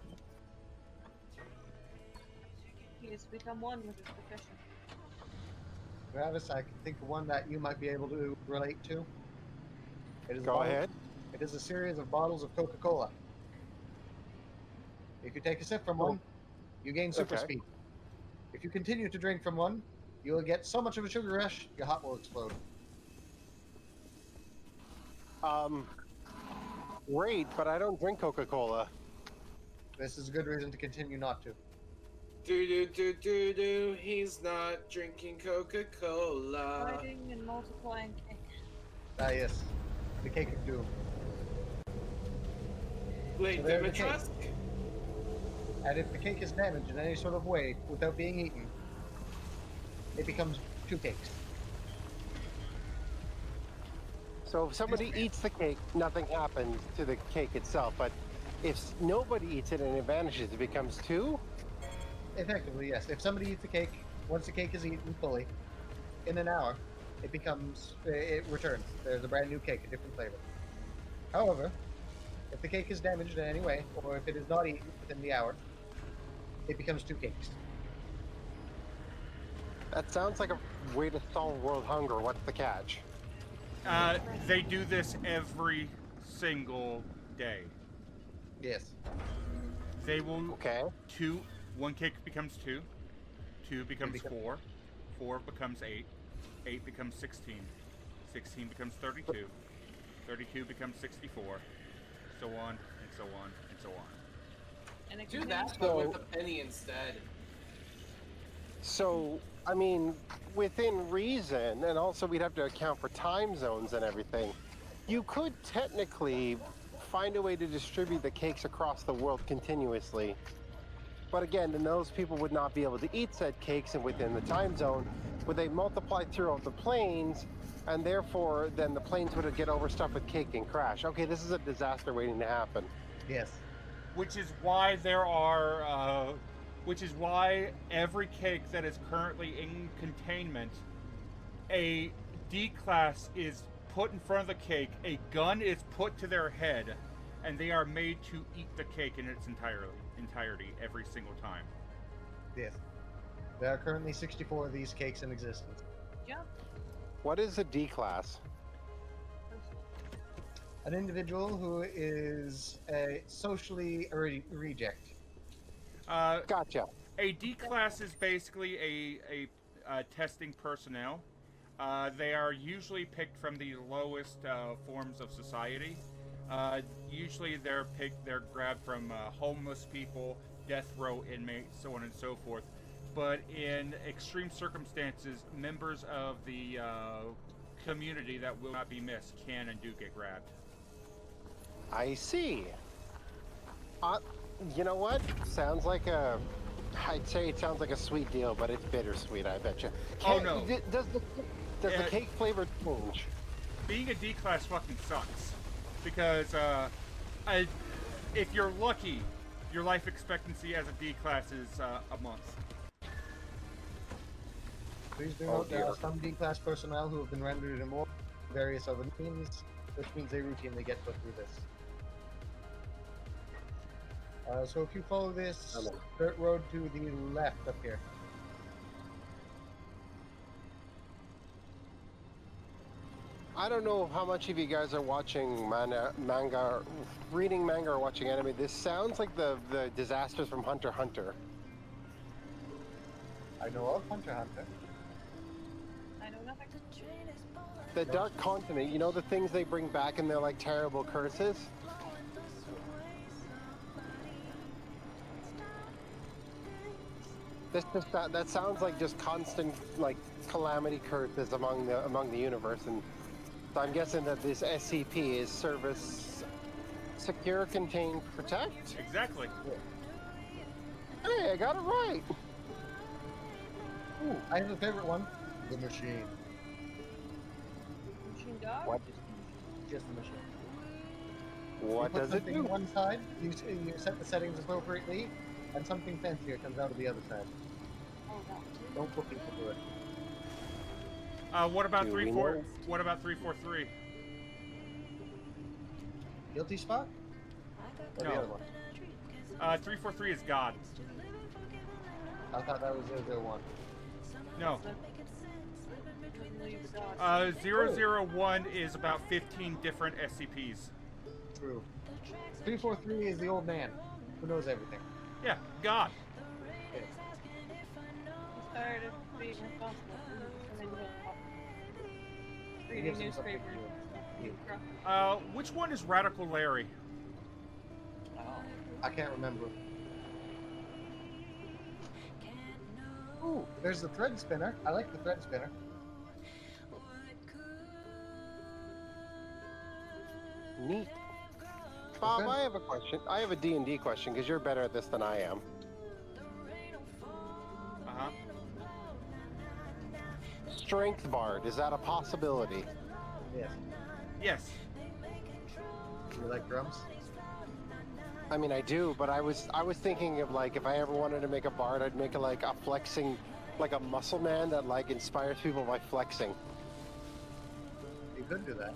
He has become one with his profession. Travis, I can think of one that you might be able to relate to. It is a Go bottle- ahead. It is a series of bottles of Coca-Cola. If you take a sip from one, you gain super Okay. speed. If you continue to drink from one, you will get so much of a sugar rush, your heart will explode. Great, but I don't drink Coca-Cola. This is a good reason to continue not to. He's not drinking Coca-Cola. Fighting and multiplying cake. Ah, yes. The cake of doom. Wait, So there's the Dimitrescu? And if the cake is damaged in any sort of way without being eaten, it becomes 2 cakes. So if somebody eats the cake, nothing happens to the cake itself. But if nobody eats it and it vanishes, it becomes 2? Effectively, yes. If somebody eats the cake, once the cake is eaten fully, in an hour, it returns. There's a brand new cake, a different flavor. However, if the cake is damaged in any way, or if it is not eaten within the hour, it becomes 2 cakes. That sounds like a way to solve world hunger. What's the catch? They do this every single day. Yes. They will. Okay. 1 cake becomes 2. 2 becomes 4. 4 becomes 8. 8 becomes 16. 16 becomes 32. 32 becomes 64. So on and so on and so on. And it Do contains that, but with a penny instead. So, I mean, within reason, and also we'd have to account for time zones and everything, you could technically find a way to distribute the cakes across the world continuously. But again, then those people would not be able to eat said cakes and within the time zone. Would they multiply throughout the planes, and therefore then the planes would get overstuffed with cake and crash. Okay, this is a disaster waiting to happen. Yes. Which is why which is why every cake that is currently in containment, a D-class is put in front of the cake, a gun is put to their head, and they are made to eat the cake in its entirety every single time. Yes. There are currently 64 of these cakes in existence. Yeah. What is a D class? An individual who is a socially reject. Gotcha. A D-class is basically a testing personnel. They are usually picked from the lowest forms of society. Usually they're grabbed from homeless people, death row inmates, so on and so forth. But in extreme circumstances, members of the community that will not be missed can and do get grabbed. I see. You know what? Sounds like I'd say it sounds like a sweet deal, but it's bittersweet, I bet you. Oh, no. Does the cake flavor change? Being a D-class fucking sucks. Because if you're lucky, your life expectancy as a D-class is a month. Please do note there are some D-class personnel who have been rendered immortal for various other means, which means they routinely get put through this. So if you follow this dirt road to the left up here. I don't know how much of you guys are watching manga, reading manga or watching anime. This sounds like the disasters from Hunter x Hunter. I know of Hunter x Hunter. I know nothing. The Dark Continent, you know the things they bring back and they're like terrible curses? That sounds like just constant like calamity curses among the universe, and so I'm guessing that this SCP is service, secure, contain, protect. Exactly. Hey, I got it right. Ooh, I have a favorite one. The machine. Machine dog? What? Just the machine. What You put does it something do? on one side, you set the settings appropriately, and something fancier comes out of the other side. Oh, that Don't put people through it. What about Do we 3-4? know? What about 3-4-3? Guilty spot? Or No. the other one? 3-4-3 is God. I thought that was 001. No. leave the dog. 001 is about 15 different SCPs. True. 343 is the old man who knows everything. Yeah, God. Okay. He's tired of being responsible. He Reading gives himself newspapers. big deal. Which one is Radical Larry? I can't remember. Ooh, there's the thread spinner. I like the thread spinner. Neat. Bob, Okay. I have a question. I have a D&D question because you're better at this than I am. Uh-huh. Strength Bard, is that a possibility? Yes. Yes. You like drums? I mean, I do, but I was thinking of like if I ever wanted to make a bard, I'd make it like a flexing, like a muscle man that like inspires people by flexing. You could do that.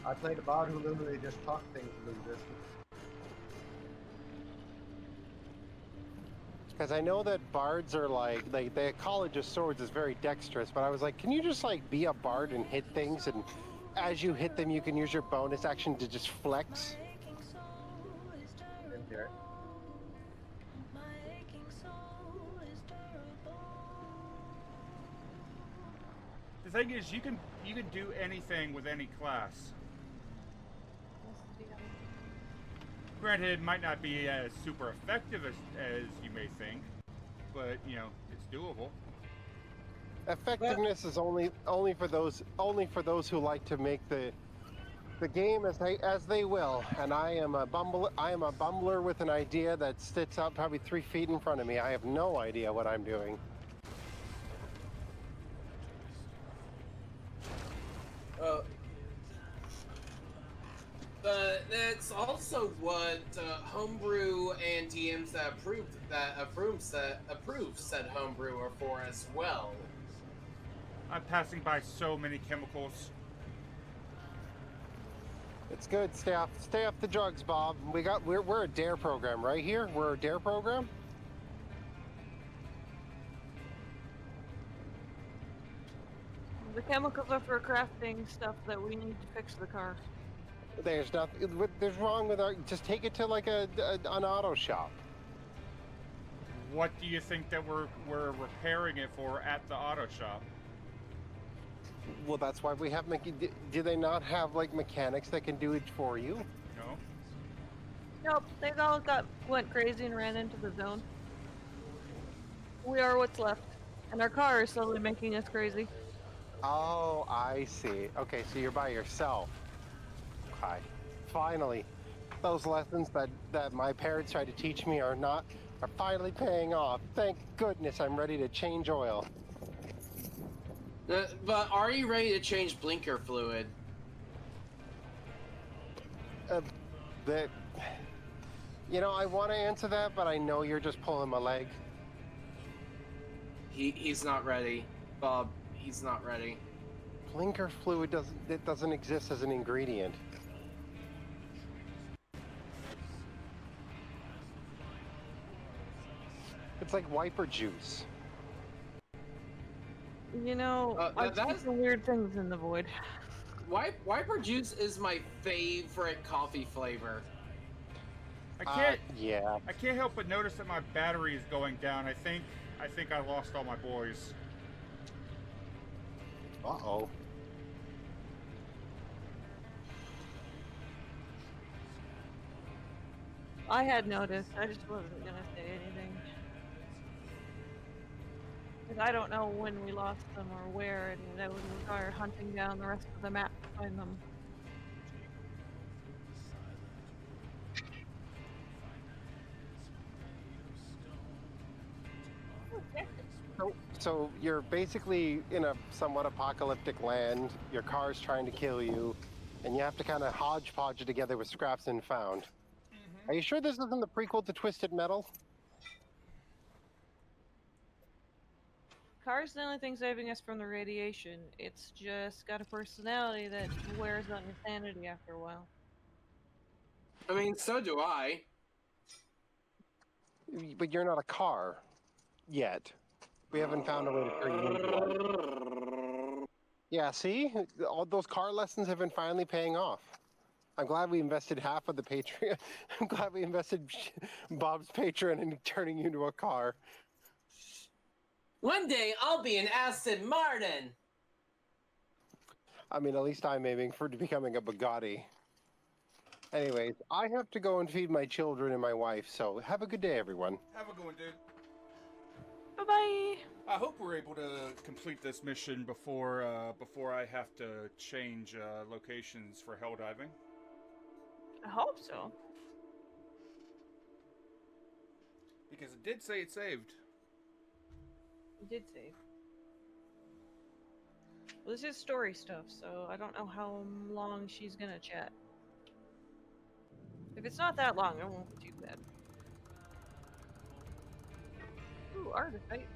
I played a bard who literally just talked things into existence. Because I know that bards are like the College of Swords is very dexterous, but I was like, can you just like be a bard and hit things, and as you hit them, you can use your bonus action to just flex? Didn't hear it. The thing is, you can do anything with any class. Granted, it might not be as super effective as you may think, but you know, it's doable. Effectiveness is only for those who like to make the game as they will. And I am a bumbler with an idea that sits out probably 3 feet in front of me. I have no idea what I'm doing. But that's also what homebrew and DMs that approve said homebrew are for as well. I'm passing by so many chemicals. It's good. Stay off the drugs, Bob. We're a DARE program right here. We're a DARE program. The chemicals are for crafting stuff that we need to fix the car. There's nothing. There's wrong with our. Just take it to like an auto shop. What do you think that we're repairing it for at the auto shop? Well, that's why we have. Do they not have like mechanics that can do it for you? No. Nope, they all went crazy and ran into the zone. We are what's left, and our car is slowly making us crazy. Oh, I see. Okay, so you're by yourself. Okay. Finally, those lessons that my parents tried to teach me are finally paying off. Thank goodness I'm ready to change oil. But are you ready to change blinker fluid? I want to answer that, but I know you're just pulling my leg. He's not ready, Bob. He's not ready. Blinker fluid doesn't exist as an ingredient. It's like wiper juice. You know, I've seen some weird things in the void. Wiper juice is my favorite coffee flavor. I can't. Yeah. I can't help but notice that my battery is going down. I think I lost all my boys. Uh-oh. I had noticed. I just wasn't gonna say anything. Because I don't know when we lost them or where, and that would require hunting down the rest of the map to find them. So you're basically in a somewhat apocalyptic land. Your car's trying to kill you, and you have to kind of hodgepodge it together with scraps and found. Are you sure this isn't the prequel to Twisted Metal? Car's the only thing saving us from the radiation. It's just got a personality that wears on your sanity after a while. I mean, so do I. But you're not a car. Yet. We haven't found a way to turn you into one. Yeah, see? All those car lessons have been finally paying off. I'm glad we invested half of the Patreon. I'm glad we invested Bob's Patreon in turning you into a car. One day I'll be an Aston Martin. I mean, at least I'm aiming for becoming a Bugatti. Anyways, I have to go and feed my children and my wife, so have a good day, everyone. Have a good one, dude. Bye-bye! I hope we're able to complete this mission before I have to change locations for hell diving. I hope so. Because it did say it saved. You did save. Well, this is story stuff, so I don't know how long she's gonna chat. If it's not that long, it won't be too bad. Ooh, artifact.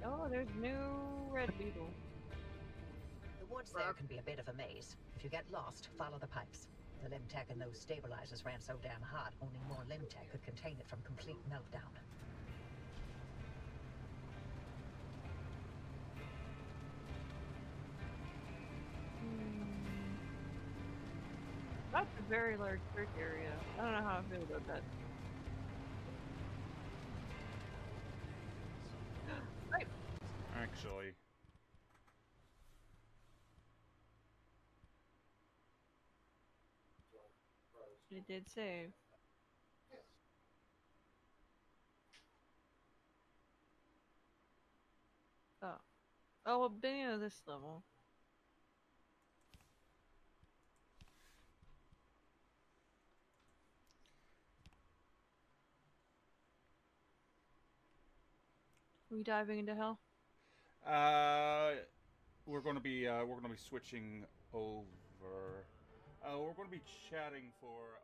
Oh, there's new red beetle. The woods there can be a bit of a maze. If you get lost, follow the pipes. The limb tech in those stabilizers ran so damn hot, only more limb tech could contain it from complete meltdown. That's a very large search area. I don't know how I feel about that. Right. Actually. It did save. Oh. Oh, well, beginning of this level. Are we diving into hell? We're gonna be switching over. We're gonna be chatting for.